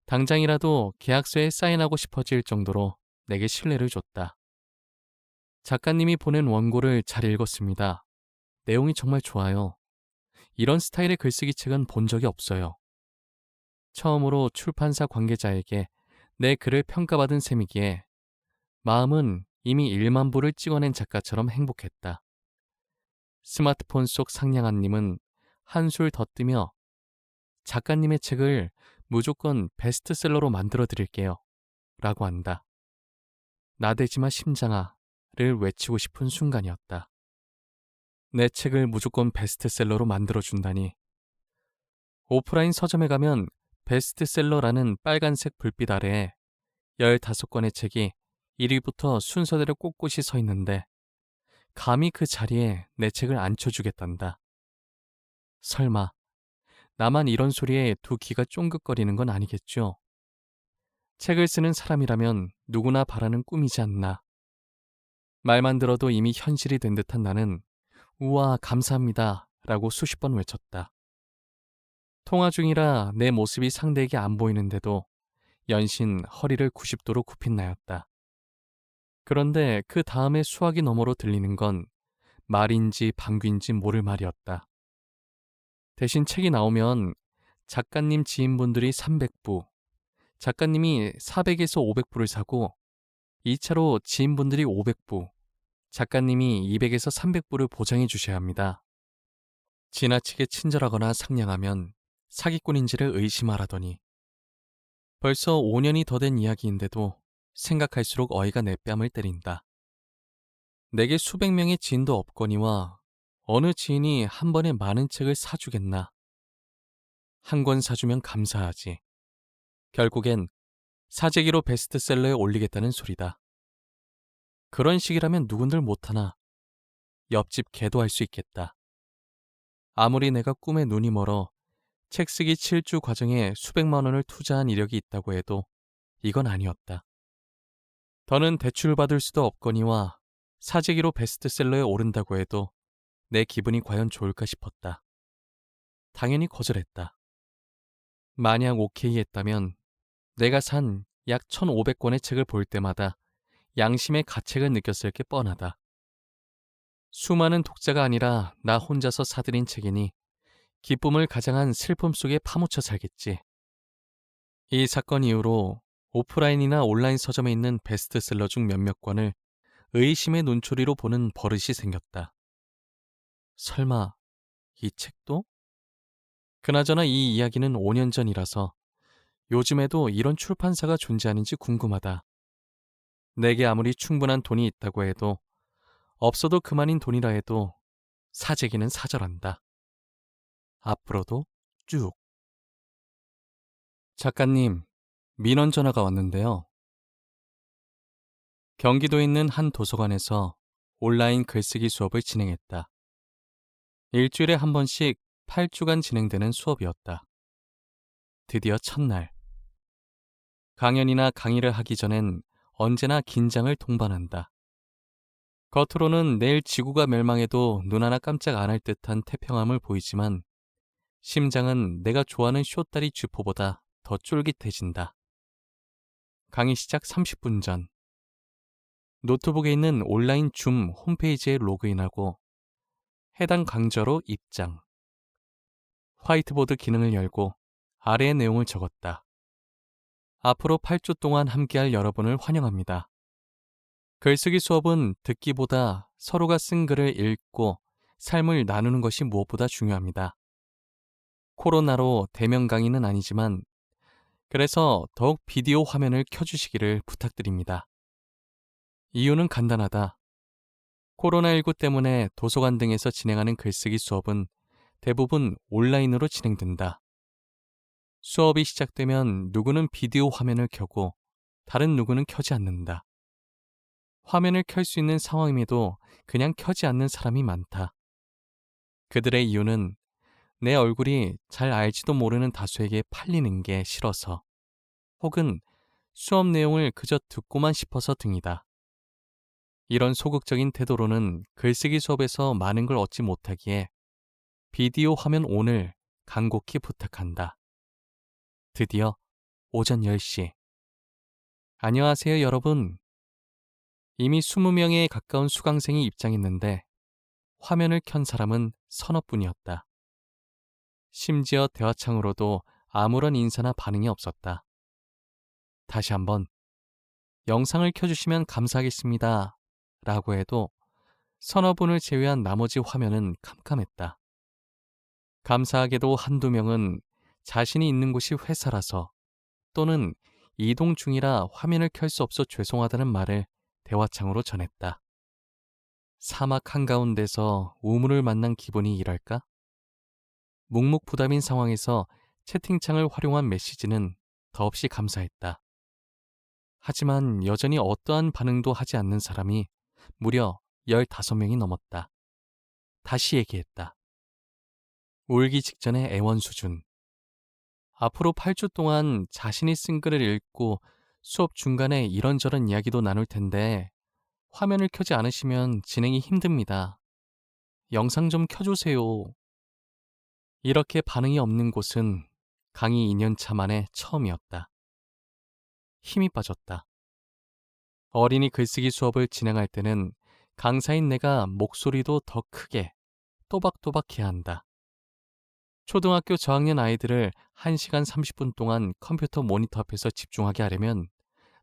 당장이라도 계약서에 사인하고 싶어질 정도로 내게 신뢰를 줬다. 작가님이 보낸 원고를 잘 읽었습니다. 내용이 정말 좋아요. 이런 스타일의 글쓰기 책은 본 적이 없어요. 처음으로 출판사 관계자에게 내 글을 평가받은 셈이기에 마음은 이미 1만 부를 찍어낸 작가처럼 행복했다. 스마트폰 속 상냥한님은 한술 더 뜨며 작가님의 책을 무조건 베스트셀러로 만들어 드릴게요. 라고 한다. 나대지마 심장아를 외치고 싶은 순간이었다. 내 책을 무조건 베스트셀러로 만들어준다니. 오프라인 서점에 가면 베스트셀러라는 빨간색 불빛 아래에 15권의 책이 1위부터 순서대로 꼿꼿이 서 있는데 감히 그 자리에 내 책을 앉혀주겠단다. 설마 나만 이런 소리에 두 귀가 쫑긋거리는 건 아니겠죠? 책을 쓰는 사람이라면 누구나 바라는 꿈이지 않나. 말만 들어도 이미 현실이 된 듯한 나는 우와 감사합니다 라고 수십 번 외쳤다. 통화 중이라 내 모습이 상대에게 안 보이는데도 연신 허리를 90도로 굽힌 나였다. 그런데 그 다음에 수화기 너머로 들리는 건 말인지 방귀인지 모를 말이었다. 대신 책이 나오면 작가님 지인분들이 300부, 작가님이 400에서 500부를 사고 2차로 지인분들이 500부, 작가님이 200에서 300부를 보장해 주셔야 합니다. 지나치게 친절하거나 상냥하면 사기꾼인지를 의심하라더니 벌써 5년이 더 된 이야기인데도 생각할수록 어이가 내 뺨을 때린다. 내게 수백 명의 지인도 없거니와 어느 지인이 한 번에 많은 책을 사주겠나. 한 권 사주면 감사하지. 결국엔 사재기로 베스트셀러에 올리겠다는 소리다. 그런 식이라면 누군들 못하나 옆집 개도 할 수 있겠다. 아무리 내가 꿈에 눈이 멀어 책 쓰기 7주 과정에 수백만 원을 투자한 이력이 있다고 해도 이건 아니었다. 더는 대출받을 수도 없거니와 사재기로 베스트셀러에 오른다고 해도 내 기분이 과연 좋을까 싶었다. 당연히 거절했다. 만약 오케이 했다면 내가 산 약 1,500권의 책을 볼 때마다 양심의 가책을 느꼈을 게 뻔하다. 수많은 독자가 아니라 나 혼자서 사들인 책이니 기쁨을 가장한 슬픔 속에 파묻혀 살겠지. 이 사건 이후로 오프라인이나 온라인 서점에 있는 베스트셀러 중 몇몇 권을 의심의 눈초리로 보는 버릇이 생겼다. 설마 이 책도? 그나저나 이 이야기는 5년 전이라서 요즘에도 이런 출판사가 존재하는지 궁금하다. 내게 아무리 충분한 돈이 있다고 해도 없어도 그만인 돈이라 해도 사재기는 사절한다. 앞으로도 쭉. 작가님, 민원 전화가 왔는데요. 경기도에 있는 한 도서관에서 온라인 글쓰기 수업을 진행했다. 일주일에 한 번씩 8주간 진행되는 수업이었다. 드디어 첫날. 강연이나 강의를 하기 전엔 언제나 긴장을 동반한다. 겉으로는 내일 지구가 멸망해도 눈 하나 깜짝 안 할 듯한 태평함을 보이지만 심장은 내가 좋아하는 쇼다리 쥐포보다 더 쫄깃해진다. 강의 시작 30분 전. 노트북에 있는 온라인 줌 홈페이지에 로그인하고 해당 강좌로 입장. 화이트보드 기능을 열고 아래의 내용을 적었다. 앞으로 8주 동안 함께할 여러분을 환영합니다. 글쓰기 수업은 듣기보다 서로가 쓴 글을 읽고 삶을 나누는 것이 무엇보다 중요합니다. 코로나로 대면 강의는 아니지만 그래서 더욱 비디오 화면을 켜주시기를 부탁드립니다. 이유는 간단하다. 코로나19 때문에 도서관 등에서 진행하는 글쓰기 수업은 대부분 온라인으로 진행된다. 수업이 시작되면 누구는 비디오 화면을 켜고 다른 누구는 켜지 않는다. 화면을 켤 수 있는 상황임에도 그냥 켜지 않는 사람이 많다. 그들의 이유는 내 얼굴이 잘 알지도 모르는 다수에게 팔리는 게 싫어서 혹은 수업 내용을 그저 듣고만 싶어서 등이다. 이런 소극적인 태도로는 글쓰기 수업에서 많은 걸 얻지 못하기에 비디오 화면 ON을 간곡히 부탁한다. 드디어 오전 10시. 안녕하세요, 여러분. 이미 20명에 가까운 수강생이 입장했는데 화면을 켠 사람은 서너 분이었다. 심지어 대화창으로도 아무런 인사나 반응이 없었다. 다시 한번 영상을 켜주시면 감사하겠습니다. 라고 해도 서너 분을 제외한 나머지 화면은 캄캄했다. 감사하게도 한두 명은 자신이 있는 곳이 회사라서 또는 이동 중이라 화면을 켤 수 없어 죄송하다는 말을 대화창으로 전했다. 사막 한가운데서 우물을 만난 기분이 이랄까? 묵묵부답인 상황에서 채팅창을 활용한 메시지는 더없이 감사했다. 하지만 여전히 어떠한 반응도 하지 않는 사람이 무려 15명이 넘었다. 다시 얘기했다. 울기 직전의 애원 수준. 앞으로 8주 동안 자신이 쓴 글을 읽고 수업 중간에 이런저런 이야기도 나눌 텐데 화면을 켜지 않으시면 진행이 힘듭니다. 영상 좀 켜주세요. 이렇게 반응이 없는 곳은 강의 2년차 만에 처음이었다. 힘이 빠졌다. 어린이 글쓰기 수업을 진행할 때는 강사인 내가 목소리도 더 크게 또박또박 해야 한다. 초등학교 저학년 아이들을 1시간 30분 동안 컴퓨터 모니터 앞에서 집중하게 하려면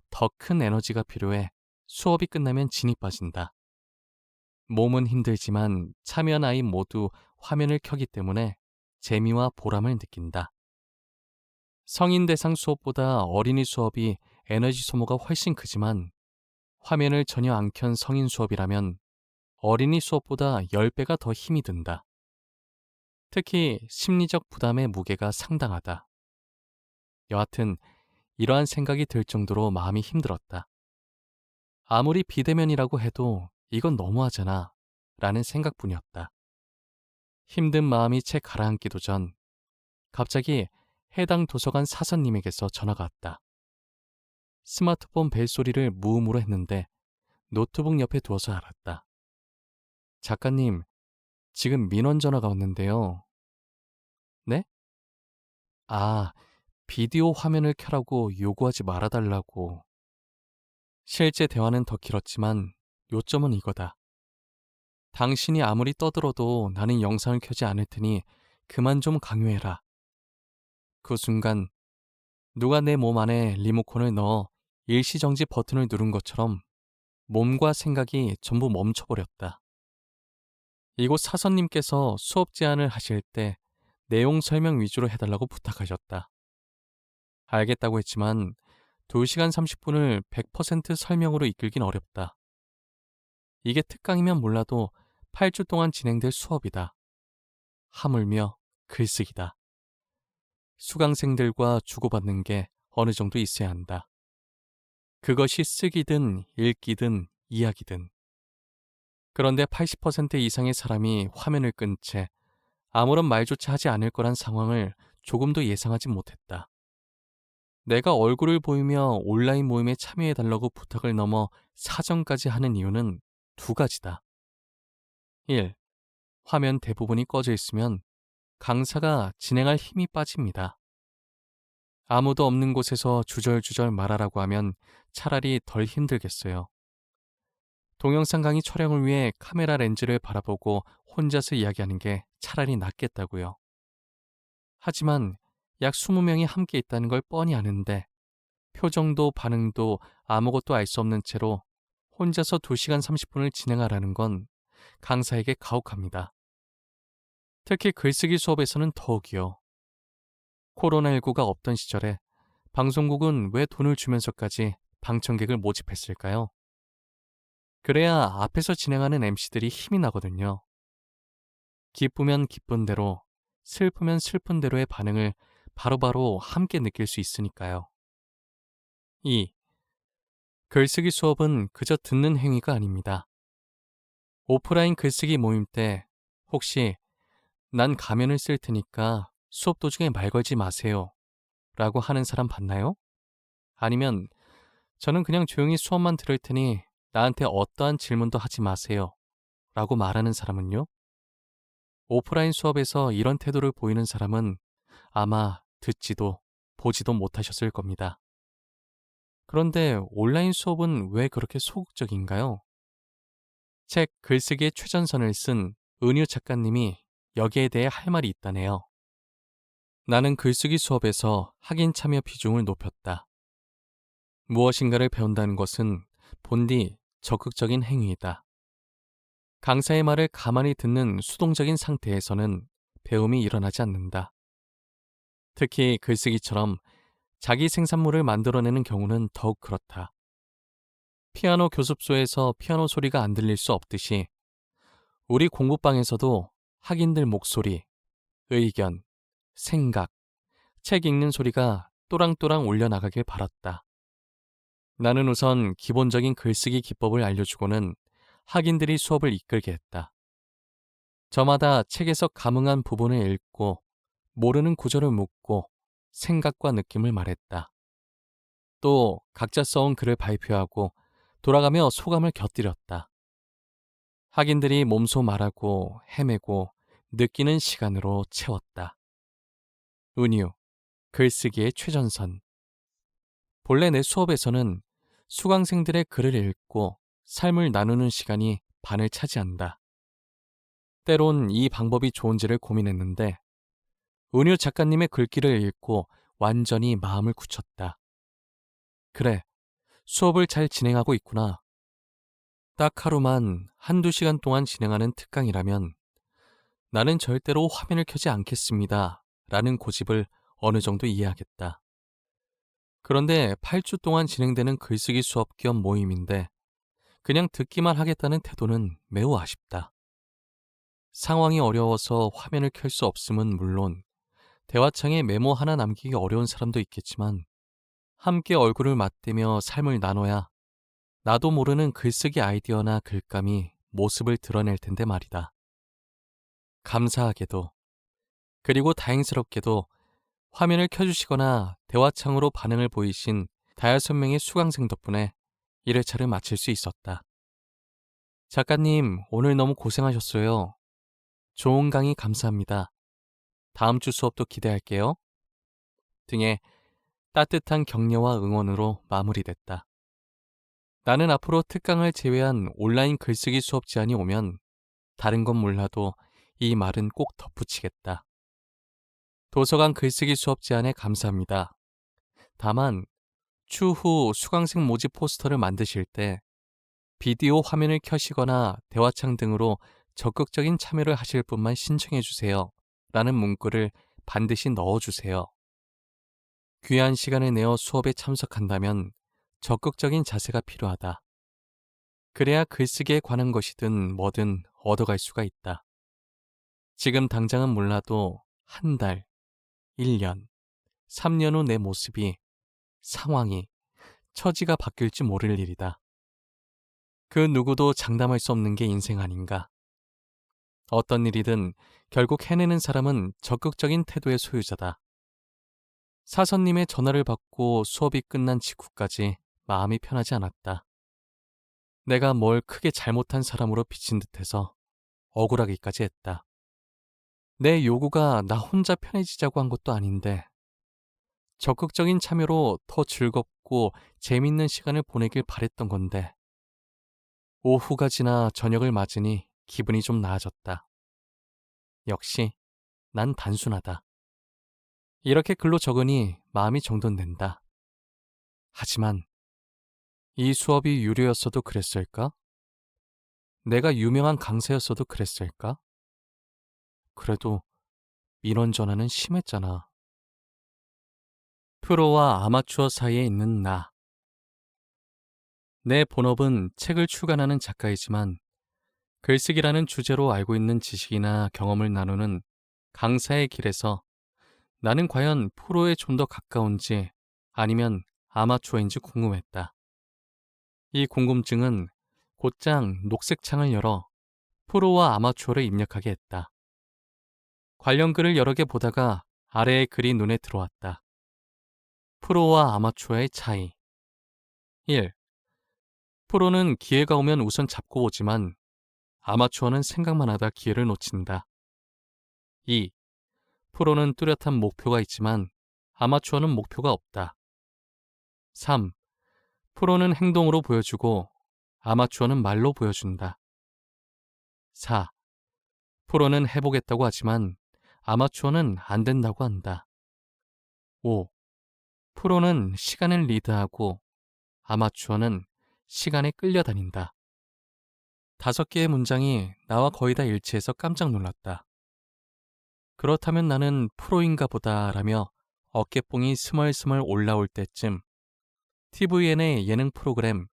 더 큰 에너지가 필요해 수업이 끝나면 진이 빠진다. 몸은 힘들지만 참여한 아이 모두 화면을 켜기 때문에 재미와 보람을 느낀다. 성인 대상 수업보다 어린이 수업이 에너지 소모가 훨씬 크지만 화면을 전혀 안 켠 성인 수업이라면 어린이 수업보다 10배가 더 힘이 든다. 특히 심리적 부담의 무게가 상당하다. 여하튼 이러한 생각이 들 정도로 마음이 힘들었다. 아무리 비대면이라고 해도 이건 너무하잖아 라는 생각뿐이었다. 힘든 마음이 채 가라앉기도 전 갑자기 해당 도서관 사서님에게서 전화가 왔다. 스마트폰 벨소리를 무음으로 했는데 노트북 옆에 두어서 알았다. 작가님, 지금 민원 전화가 왔는데요. 네? 아, 비디오 화면을 켜라고 요구하지 말아달라고. 실제 대화는 더 길었지만 요점은 이거다. 당신이 아무리 떠들어도 나는 영상을 켜지 않을 테니 그만 좀 강요해라. 그 순간 누가 내 몸 안에 리모컨을 넣어 일시정지 버튼을 누른 것처럼 몸과 생각이 전부 멈춰버렸다. 이곳 사선님께서 수업 제안을 하실 때 내용 설명 위주로 해달라고 부탁하셨다. 알겠다고 했지만 2시간 30분을 100% 설명으로 이끌긴 어렵다. 이게 특강이면 몰라도 8주 동안 진행될 수업이다. 하물며 글쓰기다. 수강생들과 주고받는 게 어느 정도 있어야 한다. 그것이 쓰기든 읽기든 이야기든. 그런데 80% 이상의 사람이 화면을 끈 채 아무런 말조차 하지 않을 거란 상황을 조금도 예상하지 못했다. 내가 얼굴을 보이며 온라인 모임에 참여해달라고 부탁을 넘어 사정까지 하는 이유는 두 가지다. 1. 화면 대부분이 꺼져 있으면 강사가 진행할 힘이 빠집니다. 아무도 없는 곳에서 주절주절 말하라고 하면 차라리 덜 힘들겠어요. 동영상 강의 촬영을 위해 카메라 렌즈를 바라보고 혼자서 이야기하는 게 차라리 낫겠다고요. 하지만 약 20명이 함께 있다는 걸 뻔히 아는데 표정도 반응도 아무것도 알 수 없는 채로 혼자서 2시간 30분을 진행하라는 건 강사에게 가혹합니다. 특히 글쓰기 수업에서는 더욱이요. 코로나19가 없던 시절에 방송국은 왜 돈을 주면서까지 방청객을 모집했을까요? 그래야 앞에서 진행하는 MC들이 힘이 나거든요. 기쁘면 기쁜 대로, 슬프면 슬픈 대로의 반응을 바로바로 함께 느낄 수 있으니까요. 2. 글쓰기 수업은 그저 듣는 행위가 아닙니다. 오프라인 글쓰기 모임 때 혹시 난 가면을 쓸 테니까 수업 도중에 말 걸지 마세요 라고 하는 사람 봤나요? 아니면 저는 그냥 조용히 수업만 들을 테니 나한테 어떠한 질문도 하지 마세요. 라고 말하는 사람은요? 오프라인 수업에서 이런 태도를 보이는 사람은 아마 듣지도 보지도 못하셨을 겁니다. 그런데 온라인 수업은 왜 그렇게 소극적인가요? 책 글쓰기의 최전선을 쓴 은유 작가님이 여기에 대해 할 말이 있다네요. 나는 글쓰기 수업에서 학인 참여 비중을 높였다. 무엇인가를 배운다는 것은 본디 적극적인 행위이다. 강사의 말을 가만히 듣는 수동적인 상태에서는 배움이 일어나지 않는다. 특히 글쓰기처럼 자기 생산물을 만들어내는 경우는 더욱 그렇다. 피아노 교습소에서 피아노 소리가 안 들릴 수 없듯이 우리 공부방에서도 학인들 목소리, 의견, 생각, 책 읽는 소리가 또랑또랑 울려나가길 바랐다. 나는 우선 기본적인 글쓰기 기법을 알려주고는 학인들이 수업을 이끌게 했다. 저마다 책에서 감흥한 부분을 읽고 모르는 구절을 묻고 생각과 느낌을 말했다. 또 각자 써온 글을 발표하고 돌아가며 소감을 곁들였다. 학인들이 몸소 말하고 헤매고 느끼는 시간으로 채웠다. 은유, 글쓰기의 최전선. 본래 내 수업에서는 수강생들의 글을 읽고 삶을 나누는 시간이 반을 차지한다. 때론 이 방법이 좋은지를 고민했는데 은유 작가님의 글귀를 읽고 완전히 마음을 굳혔다. 그래, 수업을 잘 진행하고 있구나. 딱 하루만 한두 시간 동안 진행하는 특강이라면 나는 절대로 화면을 켜지 않겠습니다. 라는 고집을 어느 정도 이해하겠다. 그런데 8주 동안 진행되는 글쓰기 수업 겸 모임인데 그냥 듣기만 하겠다는 태도는 매우 아쉽다. 상황이 어려워서 화면을 켤 수 없음은 물론 대화창에 메모 하나 남기기 어려운 사람도 있겠지만 함께 얼굴을 맞대며 삶을 나눠야 나도 모르는 글쓰기 아이디어나 글감이 모습을 드러낼 텐데 말이다. 감사하게도 그리고 다행스럽게도 화면을 켜주시거나 대화창으로 반응을 보이신 5명의 수강생 덕분에 1회차를 마칠 수 있었다. 작가님, 오늘 너무 고생하셨어요. 좋은 강의 감사합니다. 다음 주 수업도 기대할게요. 등의 따뜻한 격려와 응원으로 마무리됐다. 나는 앞으로 특강을 제외한 온라인 글쓰기 수업 제안이 오면 다른 건 몰라도 이 말은 꼭 덧붙이겠다. 도서관 글쓰기 수업 제안에 감사합니다. 다만 추후 수강생 모집 포스터를 만드실 때 비디오 화면을 켜시거나 대화창 등으로 적극적인 참여를 하실 분만 신청해 주세요. 라는 문구를 반드시 넣어주세요. 귀한 시간을 내어 수업에 참석한다면 적극적인 자세가 필요하다. 그래야 글쓰기에 관한 것이든 뭐든 얻어갈 수가 있다. 지금 당장은 몰라도 한 달, 1년, 3년 후 내 모습이, 상황이, 처지가 바뀔지 모를 일이다. 그 누구도 장담할 수 없는 게 인생 아닌가. 어떤 일이든 결국 해내는 사람은 적극적인 태도의 소유자다. 사선님의 전화를 받고 수업이 끝난 직후까지 마음이 편하지 않았다. 내가 뭘 크게 잘못한 사람으로 비친 듯해서 억울하기까지 했다. 내 요구가 나 혼자 편해지자고 한 것도 아닌데 적극적인 참여로 더 즐겁고 재밌는 시간을 보내길 바랬던 건데 오후가 지나 저녁을 맞으니 기분이 좀 나아졌다. 역시 난 단순하다. 이렇게 글로 적으니 마음이 정돈된다. 하지만 이 수업이 유료였어도 그랬을까? 내가 유명한 강사였어도 그랬을까? 그래도 민원 전화는 심했잖아. 프로와 아마추어 사이에 있는 나. 내 본업은 책을 출간하는 작가이지만 글쓰기라는 주제로 알고 있는 지식이나 경험을 나누는 강사의 길에서 나는 과연 프로에 좀 더 가까운지 아니면 아마추어인지 궁금했다. 이 궁금증은 곧장 녹색 창을 열어 프로와 아마추어를 입력하게 했다. 관련 글을 여러 개 보다가 아래의 글이 눈에 들어왔다. 프로와 아마추어의 차이. 1. 프로는 기회가 오면 우선 잡고 오지만 아마추어는 생각만 하다 기회를 놓친다. 2. 프로는 뚜렷한 목표가 있지만 아마추어는 목표가 없다. 3. 프로는 행동으로 보여주고 아마추어는 말로 보여준다. 4. 프로는 해보겠다고 하지만 아마추어는 안 된다고 한다. 5. 프로는 시간을 리드하고 아마추어는 시간에 끌려다닌다. 5개의 문장이 나와 거의 다 일치해서 깜짝 놀랐다. 그렇다면 나는 프로인가 보다 라며 어깨뽕이 스멀스멀 올라올 때쯤 TVN의 예능 프로그램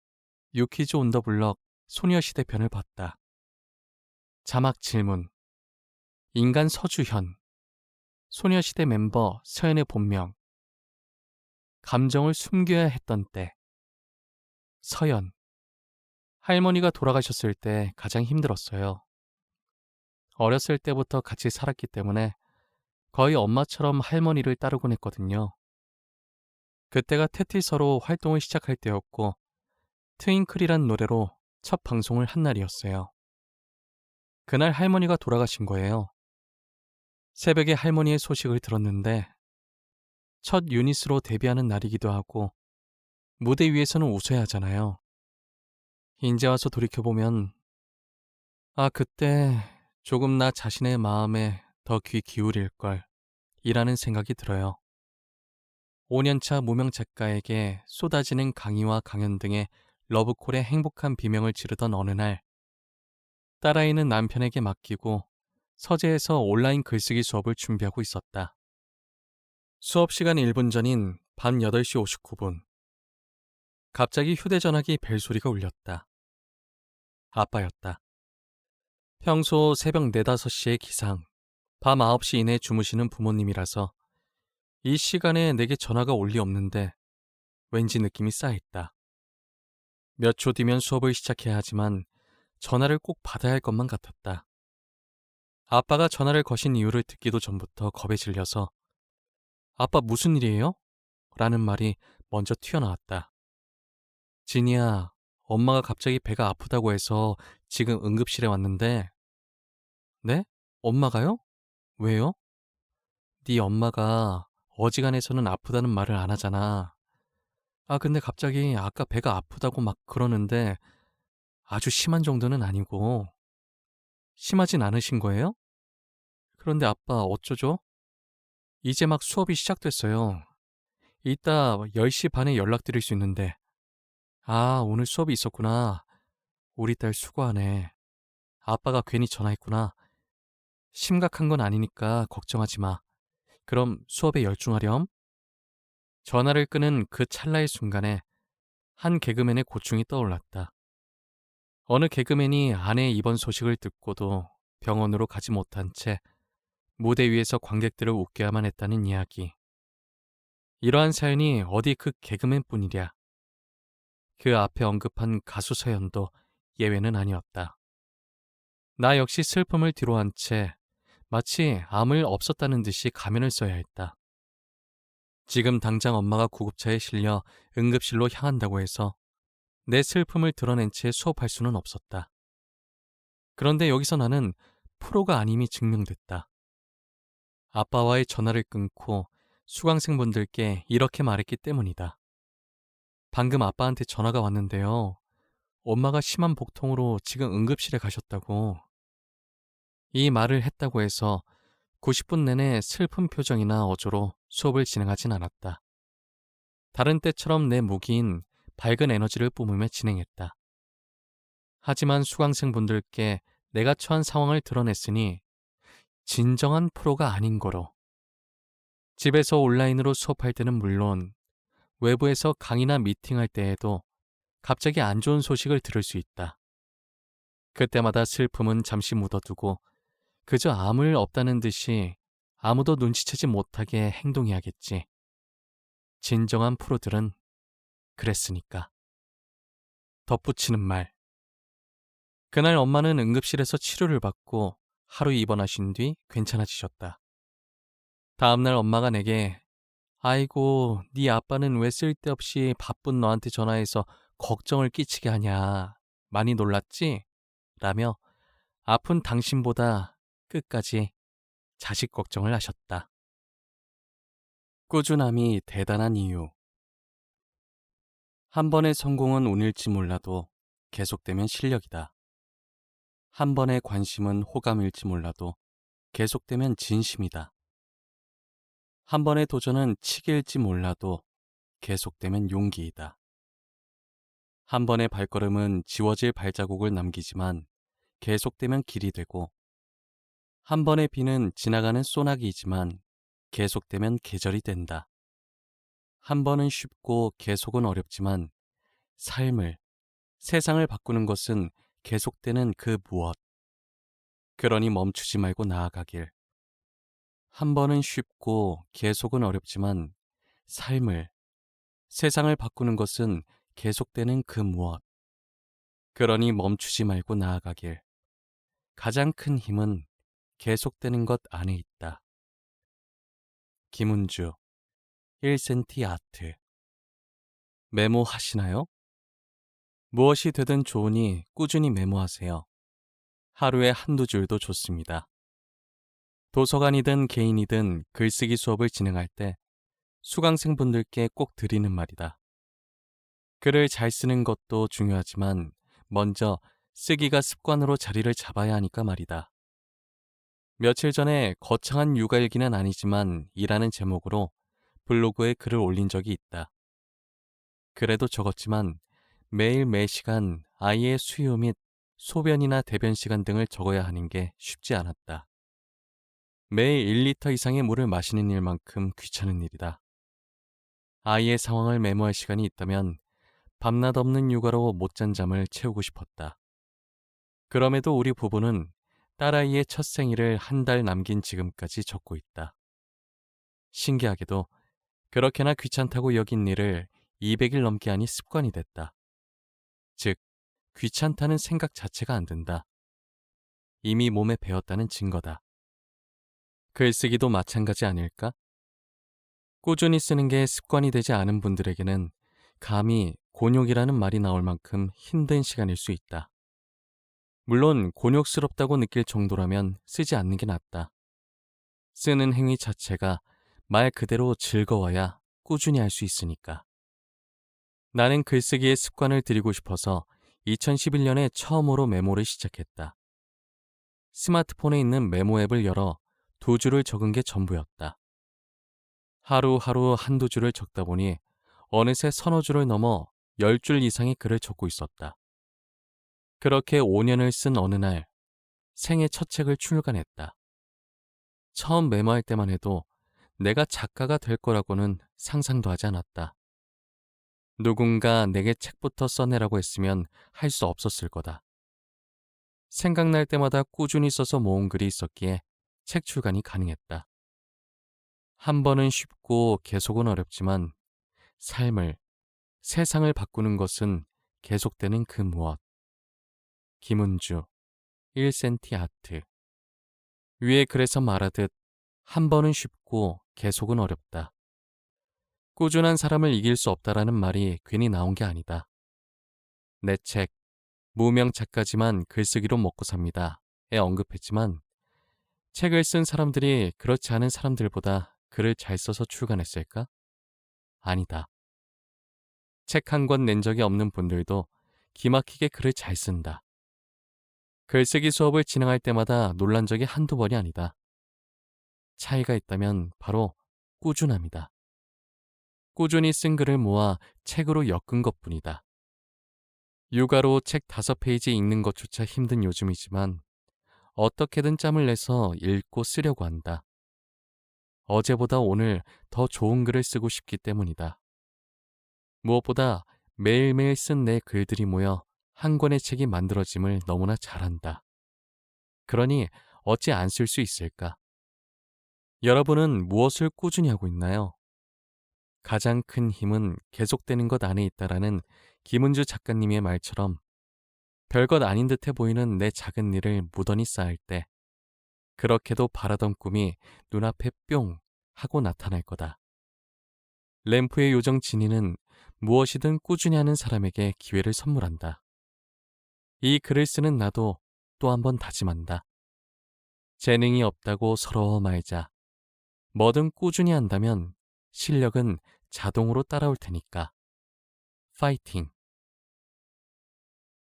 유퀴즈 온 더 블럭 소녀시대 편을 봤다. 자막 질문. 인간 서주현. 소녀시대 멤버 서연의 본명. 감정을 숨겨야 했던 때. 서연. 할머니가 돌아가셨을 때 가장 힘들었어요. 어렸을 때부터 같이 살았기 때문에 거의 엄마처럼 할머니를 따르곤 했거든요. 그때가 테티서로 활동을 시작할 때였고 트윙클이란 노래로 첫 방송을 한 날이었어요. 그날 할머니가 돌아가신 거예요. 새벽에 할머니의 소식을 들었는데 첫 유닛으로 데뷔하는 날이기도 하고 무대 위에서는 웃어야 하잖아요. 이제 와서 돌이켜보면 그때 조금 나 자신의 마음에 더 귀 기울일걸 이라는 생각이 들어요. 5년차 무명 작가에게 쏟아지는 강의와 강연 등의 러브콜의 행복한 비명을 지르던 어느 날 딸아이는 남편에게 맡기고 서재에서 온라인 글쓰기 수업을 준비하고 있었다. 수업 시간 1분 전인 밤 8시 59분. 갑자기 휴대전화기 벨소리가 울렸다. 아빠였다. 평소 새벽 4, 5시에 기상, 밤 9시 이내에 주무시는 부모님이라서 이 시간에 내게 전화가 올 리 없는데 왠지 느낌이 싸했다. 몇 초 뒤면 수업을 시작해야 하지만 전화를 꼭 받아야 할 것만 같았다. 아빠가 전화를 거신 이유를 듣기도 전부터 겁에 질려서 아빠 무슨 일이에요? 라는 말이 먼저 튀어나왔다. 진이야, 엄마가 갑자기 배가 아프다고 해서 지금 응급실에 왔는데. 네? 엄마가요? 왜요? 네 엄마가 어지간해서는 아프다는 말을 안 하잖아. 근데 갑자기 아까 배가 아프다고 막 그러는데 아주 심한 정도는 아니고. 심하진 않으신 거예요? 그런데 아빠 어쩌죠? 이제 막 수업이 시작됐어요. 이따 10시 반에 연락드릴 수 있는데. 오늘 수업이 있었구나. 우리 딸 수고하네. 아빠가 괜히 전화했구나. 심각한 건 아니니까 걱정하지 마. 그럼 수업에 열중하렴. 전화를 끄는 그 찰나의 순간에 한 개그맨의 고충이 떠올랐다. 어느 개그맨이 아내의 입원 소식을 듣고도 병원으로 가지 못한 채 무대 위에서 관객들을 웃겨야만 했다는 이야기. 이러한 사연이 어디 그 개그맨뿐이랴. 그 앞에 언급한 가수 서연도 예외는 아니었다. 나 역시 슬픔을 뒤로한 채 마치 아무 일 없었다는 듯이 가면을 써야 했다. 지금 당장 엄마가 구급차에 실려 응급실로 향한다고 해서 내 슬픔을 드러낸 채 수업할 수는 없었다. 그런데 여기서 나는 프로가 아님이 증명됐다. 아빠와의 전화를 끊고 수강생분들께 이렇게 말했기 때문이다. 방금 아빠한테 전화가 왔는데요. 엄마가 심한 복통으로 지금 응급실에 가셨다고. 이 말을 했다고 해서 90분 내내 슬픈 표정이나 어조로 수업을 진행하진 않았다. 다른 때처럼 내 무기인 밝은 에너지를 뿜으며 진행했다. 하지만 수강생분들께 내가 처한 상황을 드러냈으니 진정한 프로가 아닌 거로. 집에서 온라인으로 수업할 때는 물론 외부에서 강의나 미팅할 때에도 갑자기 안 좋은 소식을 들을 수 있다. 그때마다 슬픔은 잠시 묻어두고 그저 아무 일 없다는 듯이 아무도 눈치채지 못하게 행동해야겠지. 진정한 프로들은 그랬으니까. 덧붙이는 말. 그날 엄마는 응급실에서 치료를 받고 하루 입원하신 뒤 괜찮아지셨다. 다음날 엄마가 내게 아이고, 네 아빠는 왜 쓸데없이 바쁜 너한테 전화해서 걱정을 끼치게 하냐. 많이 놀랐지? 라며 아픈 당신보다 끝까지 자식 걱정을 하셨다. 꾸준함이 대단한 이유. 한 번의 성공은 운일지 몰라도 계속되면 실력이다. 한 번의 관심은 호감일지 몰라도 계속되면 진심이다. 한 번의 도전은 치기일지 몰라도 계속되면 용기이다. 한 번의 발걸음은 지워질 발자국을 남기지만 계속되면 길이 되고, 한 번의 비는 지나가는 소나기이지만 계속되면 계절이 된다. 한 번은 쉽고 계속은 어렵지만 삶을, 세상을 바꾸는 것은 계속되는 그 무엇. 그러니 멈추지 말고 나아가길. 한 번은 쉽고 계속은 어렵지만 삶을, 세상을 바꾸는 것은 계속되는 그 무엇. 그러니 멈추지 말고 나아가길. 가장 큰 힘은 계속되는 것 안에 있다. 김은주, 1cm 아트. 메모하시나요? 무엇이 되든 좋으니 꾸준히 메모하세요. 하루에 한두 줄도 좋습니다. 도서관이든 개인이든 글쓰기 수업을 진행할 때 수강생분들께 꼭 드리는 말이다. 글을 잘 쓰는 것도 중요하지만 먼저 쓰기가 습관으로 자리를 잡아야 하니까 말이다. 며칠 전에 거창한 육아일기는 아니지만 이라는 제목으로 블로그에 글을 올린 적이 있다. 그래도 적었지만 매일 매시간 아이의 수유 및 소변이나 대변 시간 등을 적어야 하는 게 쉽지 않았다. 매일 1리터 이상의 물을 마시는 일만큼 귀찮은 일이다. 아이의 상황을 메모할 시간이 있다면 밤낮 없는 육아로 못 잔 잠을 채우고 싶었다. 그럼에도 우리 부부는 딸아이의 첫 생일을 한 달 남긴 지금까지 적고 있다. 신기하게도 그렇게나 귀찮다고 여긴 일을 200일 넘게 하니 습관이 됐다. 즉, 귀찮다는 생각 자체가 안 든다. 이미 몸에 배었다는 증거다. 글쓰기도 마찬가지 아닐까? 꾸준히 쓰는 게 습관이 되지 않은 분들에게는 감히 곤욕이라는 말이 나올 만큼 힘든 시간일 수 있다. 물론 곤욕스럽다고 느낄 정도라면 쓰지 않는 게 낫다. 쓰는 행위 자체가 말 그대로 즐거워야 꾸준히 할 수 있으니까. 나는 글쓰기의 습관을 들이고 싶어서 2011년에 처음으로 메모를 시작했다. 스마트폰에 있는 메모 앱을 열어 2줄을 적은 게 전부였다. 하루하루 한두 줄을 적다 보니 어느새 서너 줄을 넘어 10줄 이상의 글을 적고 있었다. 그렇게 5년을 쓴 어느 날 생애 첫 책을 출간했다. 처음 메모할 때만 해도 내가 작가가 될 거라고는 상상도 하지 않았다. 누군가 내게 책부터 써내라고 했으면 할 수 없었을 거다. 생각날 때마다 꾸준히 써서 모은 글이 있었기에 책 출간이 가능했다. 한 번은 쉽고 계속은 어렵지만 삶을, 세상을 바꾸는 것은 계속되는 그 무엇. 김은주, 1cm 아트. 위에 글에서 말하듯 한 번은 쉽고 계속은 어렵다. 꾸준한 사람을 이길 수 없다라는 말이 괜히 나온 게 아니다. 내 책, 무명 작가지만 글쓰기로 먹고 삽니다에 언급했지만 책을 쓴 사람들이 그렇지 않은 사람들보다 글을 잘 써서 출간했을까? 아니다. 책 한 권 낸 적이 없는 분들도 기막히게 글을 잘 쓴다. 글쓰기 수업을 진행할 때마다 놀란 적이 한두 번이 아니다. 차이가 있다면 바로 꾸준함이다. 꾸준히 쓴 글을 모아 책으로 엮은 것뿐이다. 육아로 책 5페이지 읽는 것조차 힘든 요즘이지만 어떻게든 짬을 내서 읽고 쓰려고 한다. 어제보다 오늘 더 좋은 글을 쓰고 싶기 때문이다. 무엇보다 매일매일 쓴 내 글들이 모여 한 권의 책이 만들어짐을 너무나 잘한다. 그러니 어찌 안 쓸 수 있을까? 여러분은 무엇을 꾸준히 하고 있나요? 가장 큰 힘은 계속되는 것 안에 있다라는 김은주 작가님의 말처럼 별것 아닌 듯해 보이는 내 작은 일을 무던히 쌓을 때 그렇게도 바라던 꿈이 눈앞에 뿅 하고 나타날 거다. 램프의 요정 지니는 무엇이든 꾸준히 하는 사람에게 기회를 선물한다. 이 글을 쓰는 나도 또 한 번 다짐한다. 재능이 없다고 서러워 말자. 뭐든 꾸준히 한다면 실력은 자동으로 따라올 테니까. 파이팅.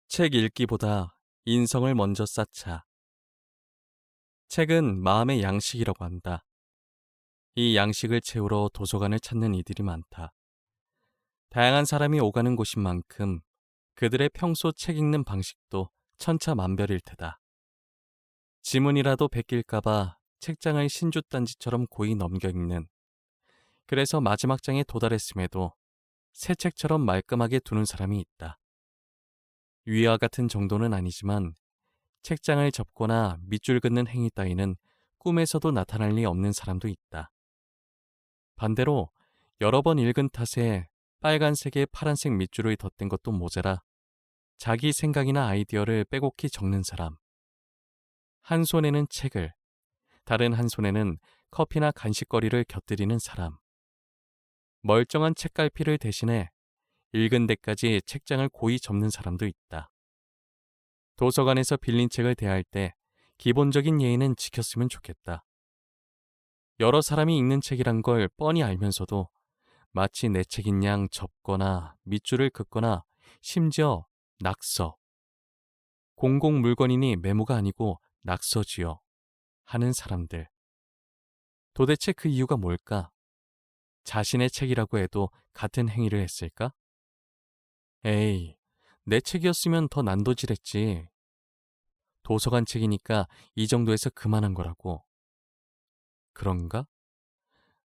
책 읽기보다 인성을 먼저 쌓자. 책은 마음의 양식이라고 한다. 이 양식을 채우러 도서관을 찾는 이들이 많다. 다양한 사람이 오가는 곳인 만큼 그들의 평소 책 읽는 방식도 천차만별일 테다. 지문이라도 베낄까봐 책장을 신주단지처럼 고이 넘겨 읽는, 그래서 마지막 장에 도달했음에도 새 책처럼 말끔하게 두는 사람이 있다. 위와 같은 정도는 아니지만 책장을 접거나 밑줄 긋는 행위 따위는 꿈에서도 나타날 리 없는 사람도 있다. 반대로 여러 번 읽은 탓에 빨간색에 파란색 밑줄을 덧댄 것도 모자라 자기 생각이나 아이디어를 빼곡히 적는 사람. 한 손에는 책을, 다른 한 손에는 커피나 간식거리를 곁들이는 사람. 멀쩡한 책갈피를 대신해 읽은 데까지 책장을 고이 접는 사람도 있다. 도서관에서 빌린 책을 대할 때 기본적인 예의는 지켰으면 좋겠다. 여러 사람이 읽는 책이란 걸 뻔히 알면서도 마치 내 책인 양 접거나 밑줄을 긋거나 심지어 낙서, 공공 물건이니 메모가 아니고 낙서지요 하는 사람들. 도대체 그 이유가 뭘까? 자신의 책이라고 해도 같은 행위를 했을까? 에이, 내 책이었으면 더 난도질했지. 도서관 책이니까 이 정도에서 그만한 거라고. 그런가?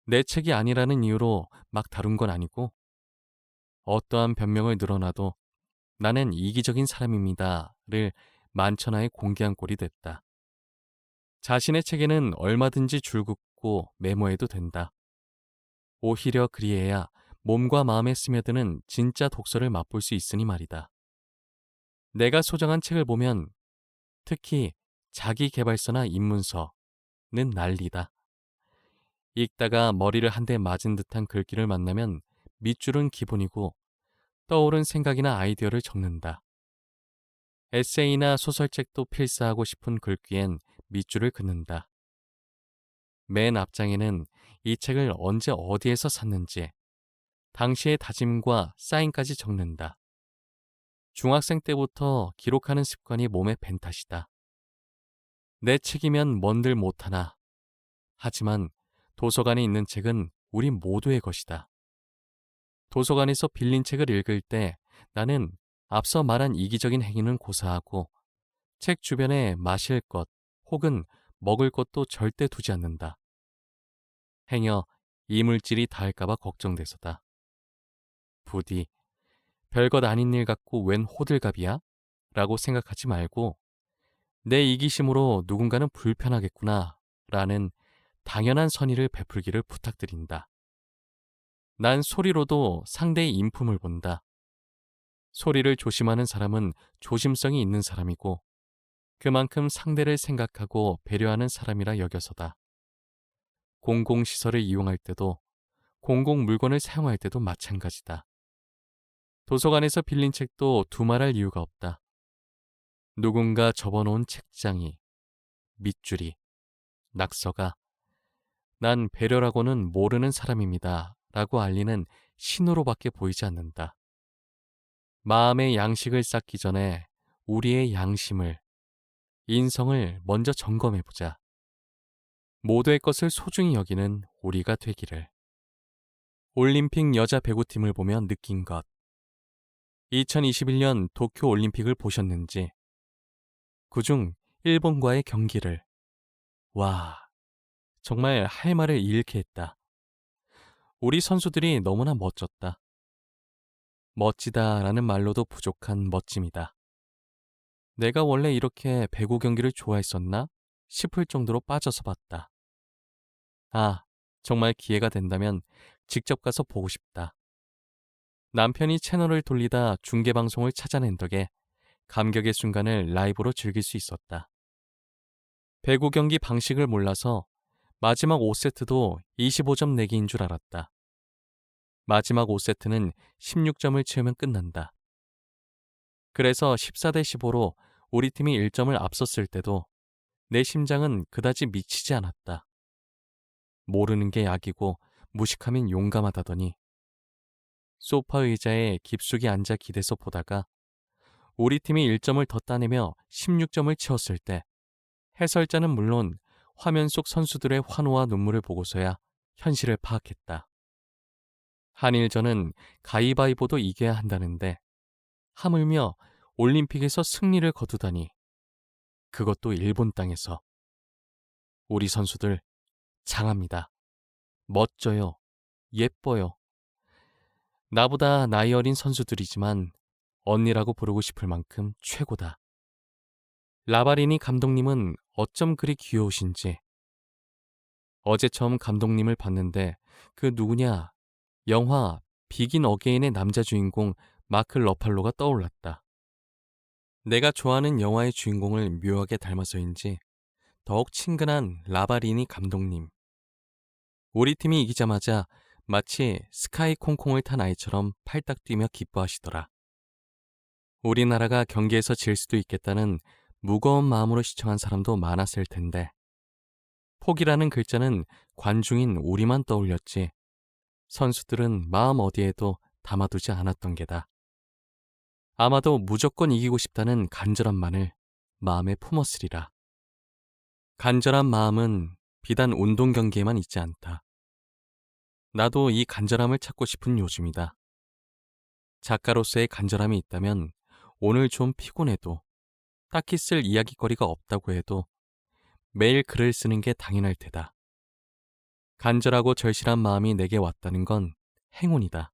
내 책이 아니라는 이유로 막 다룬 건 아니고 어떠한 변명을 늘어놔도 나는 이기적인 사람입니다를 만천하에 공개한 꼴이 됐다. 자신의 책에는 얼마든지 줄 긋고 메모해도 된다. 오히려 그리해야 몸과 마음에 스며드는 진짜 독서를 맛볼 수 있으니 말이다. 내가 소장한 책을 보면 특히 자기계발서나 입문서는 난리다. 읽다가 머리를 한 대 맞은 듯한 글귀를 만나면 밑줄은 기본이고 떠오른 생각이나 아이디어를 적는다. 에세이나 소설책도 필사하고 싶은 글귀엔 밑줄을 긋는다. 맨 앞장에는 이 책을 언제 어디에서 샀는지, 당시의 다짐과 사인까지 적는다. 중학생 때부터 기록하는 습관이 몸에 밴 탓이다. 내 책이면 뭔들 못하나. 하지만 도서관에 있는 책은 우리 모두의 것이다. 도서관에서 빌린 책을 읽을 때 나는 앞서 말한 이기적인 행위는 고사하고 책 주변에 마실 것 혹은 먹을 것도 절대 두지 않는다. 행여 이물질이 닿을까봐 걱정돼서다. 부디 별것 아닌 일 같고 웬 호들갑이야? 라고 생각하지 말고 내 이기심으로 누군가는 불편하겠구나 라는 당연한 선의를 베풀기를 부탁드린다. 난 소리로도 상대의 인품을 본다. 소리를 조심하는 사람은 조심성이 있는 사람이고 그만큼 상대를 생각하고 배려하는 사람이라 여겨서다. 공공시설을 이용할 때도 공공물건을 사용할 때도 마찬가지다. 도서관에서 빌린 책도 두말할 이유가 없다. 누군가 접어놓은 책장이, 밑줄이, 낙서가 난 배려라고는 모르는 사람입니다 라고 알리는 신호로밖에 보이지 않는다. 마음의 양식을 쌓기 전에 우리의 양심을, 인성을 먼저 점검해보자. 모두의 것을 소중히 여기는 우리가 되기를. 올림픽 여자 배구팀을 보며 느낀 것. 2021년 도쿄 올림픽을 보셨는지, 그중 일본과의 경기를. 와, 정말 할 말을 잃게 했다. 우리 선수들이 너무나 멋졌다. 멋지다라는 말로도 부족한 멋짐이다. 내가 원래 이렇게 배구 경기를 좋아했었나 싶을 정도로 빠져서 봤다. 아, 정말 기회가 된다면 직접 가서 보고 싶다. 남편이 채널을 돌리다 중계방송을 찾아낸 덕에 감격의 순간을 라이브로 즐길 수 있었다. 배구 경기 방식을 몰라서 마지막 5세트도 25점 내기인 줄 알았다. 마지막 5세트는 16점을 채우면 끝난다. 그래서 14대 15로 우리 팀이 1점을 앞섰을 때도 내 심장은 그다지 미치지 않았다. 모르는 게 약이고 무식하면 용감하다더니 소파 의자에 깊숙이 앉아 기대서 보다가 우리 팀이 1점을 더 따내며 16점을 채웠을 때 해설자는 물론 화면 속 선수들의 환호와 눈물을 보고서야 현실을 파악했다. 한일전은 가위바위보도 이겨야 한다는데 하물며 올림픽에서 승리를 거두다니, 그것도 일본 땅에서. 우리 선수들 장합니다. 멋져요. 예뻐요. 나보다 나이 어린 선수들이지만 언니라고 부르고 싶을 만큼 최고다. 라바리니 감독님은 어쩜 그리 귀여우신지. 어제 처음 감독님을 봤는데 그 누구냐, 영화 비긴 어게인의 남자 주인공 마크 러팔로가 떠올랐다. 내가 좋아하는 영화의 주인공을 묘하게 닮아서인지 더욱 친근한 라바리니 감독님. 우리 팀이 이기자마자 마치 스카이 콩콩을 탄 아이처럼 팔딱 뛰며 기뻐하시더라. 우리나라가 경기에서 질 수도 있겠다는 무거운 마음으로 시청한 사람도 많았을 텐데 포기라는 글자는 관중인 우리만 떠올렸지 선수들은 마음 어디에도 담아두지 않았던 게다. 아마도 무조건 이기고 싶다는 간절함만을 마음에 품었으리라. 간절한 마음은 비단 운동 경기에만 있지 않다. 나도 이 간절함을 찾고 싶은 요즘이다. 작가로서의 간절함이 있다면 오늘 좀 피곤해도 딱히 쓸 이야기거리가 없다고 해도 매일 글을 쓰는 게 당연할 테다. 간절하고 절실한 마음이 내게 왔다는 건 행운이다.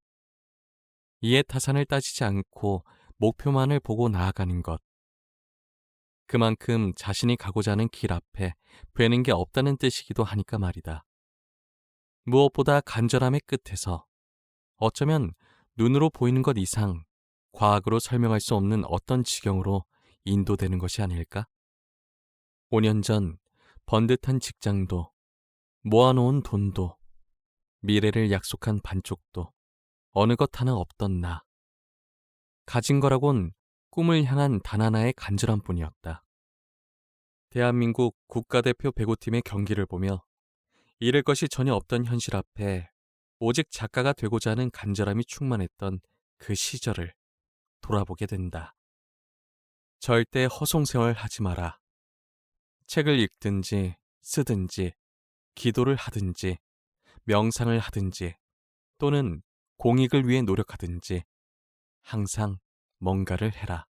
이에 타산을 따지지 않고 목표만을 보고 나아가는 것. 그만큼 자신이 가고자 하는 길 앞에 되는 게 없다는 뜻이기도 하니까 말이다. 무엇보다 간절함의 끝에서 어쩌면 눈으로 보이는 것 이상 과학으로 설명할 수 없는 어떤 지경으로 인도되는 것이 아닐까? 5년 전 번듯한 직장도, 모아놓은 돈도, 미래를 약속한 반쪽도 어느 것 하나 없던 나. 가진 거라곤 꿈을 향한 단 하나의 간절함뿐이었다. 대한민국 국가대표 배구팀의 경기를 보며 잃을 것이 전혀 없던 현실 앞에 오직 작가가 되고자 하는 간절함이 충만했던 그 시절을 돌아보게 된다. 절대 허송세월 하지 마라. 책을 읽든지 쓰든지 기도를 하든지 명상을 하든지 또는 공익을 위해 노력하든지 항상 뭔가를 해라.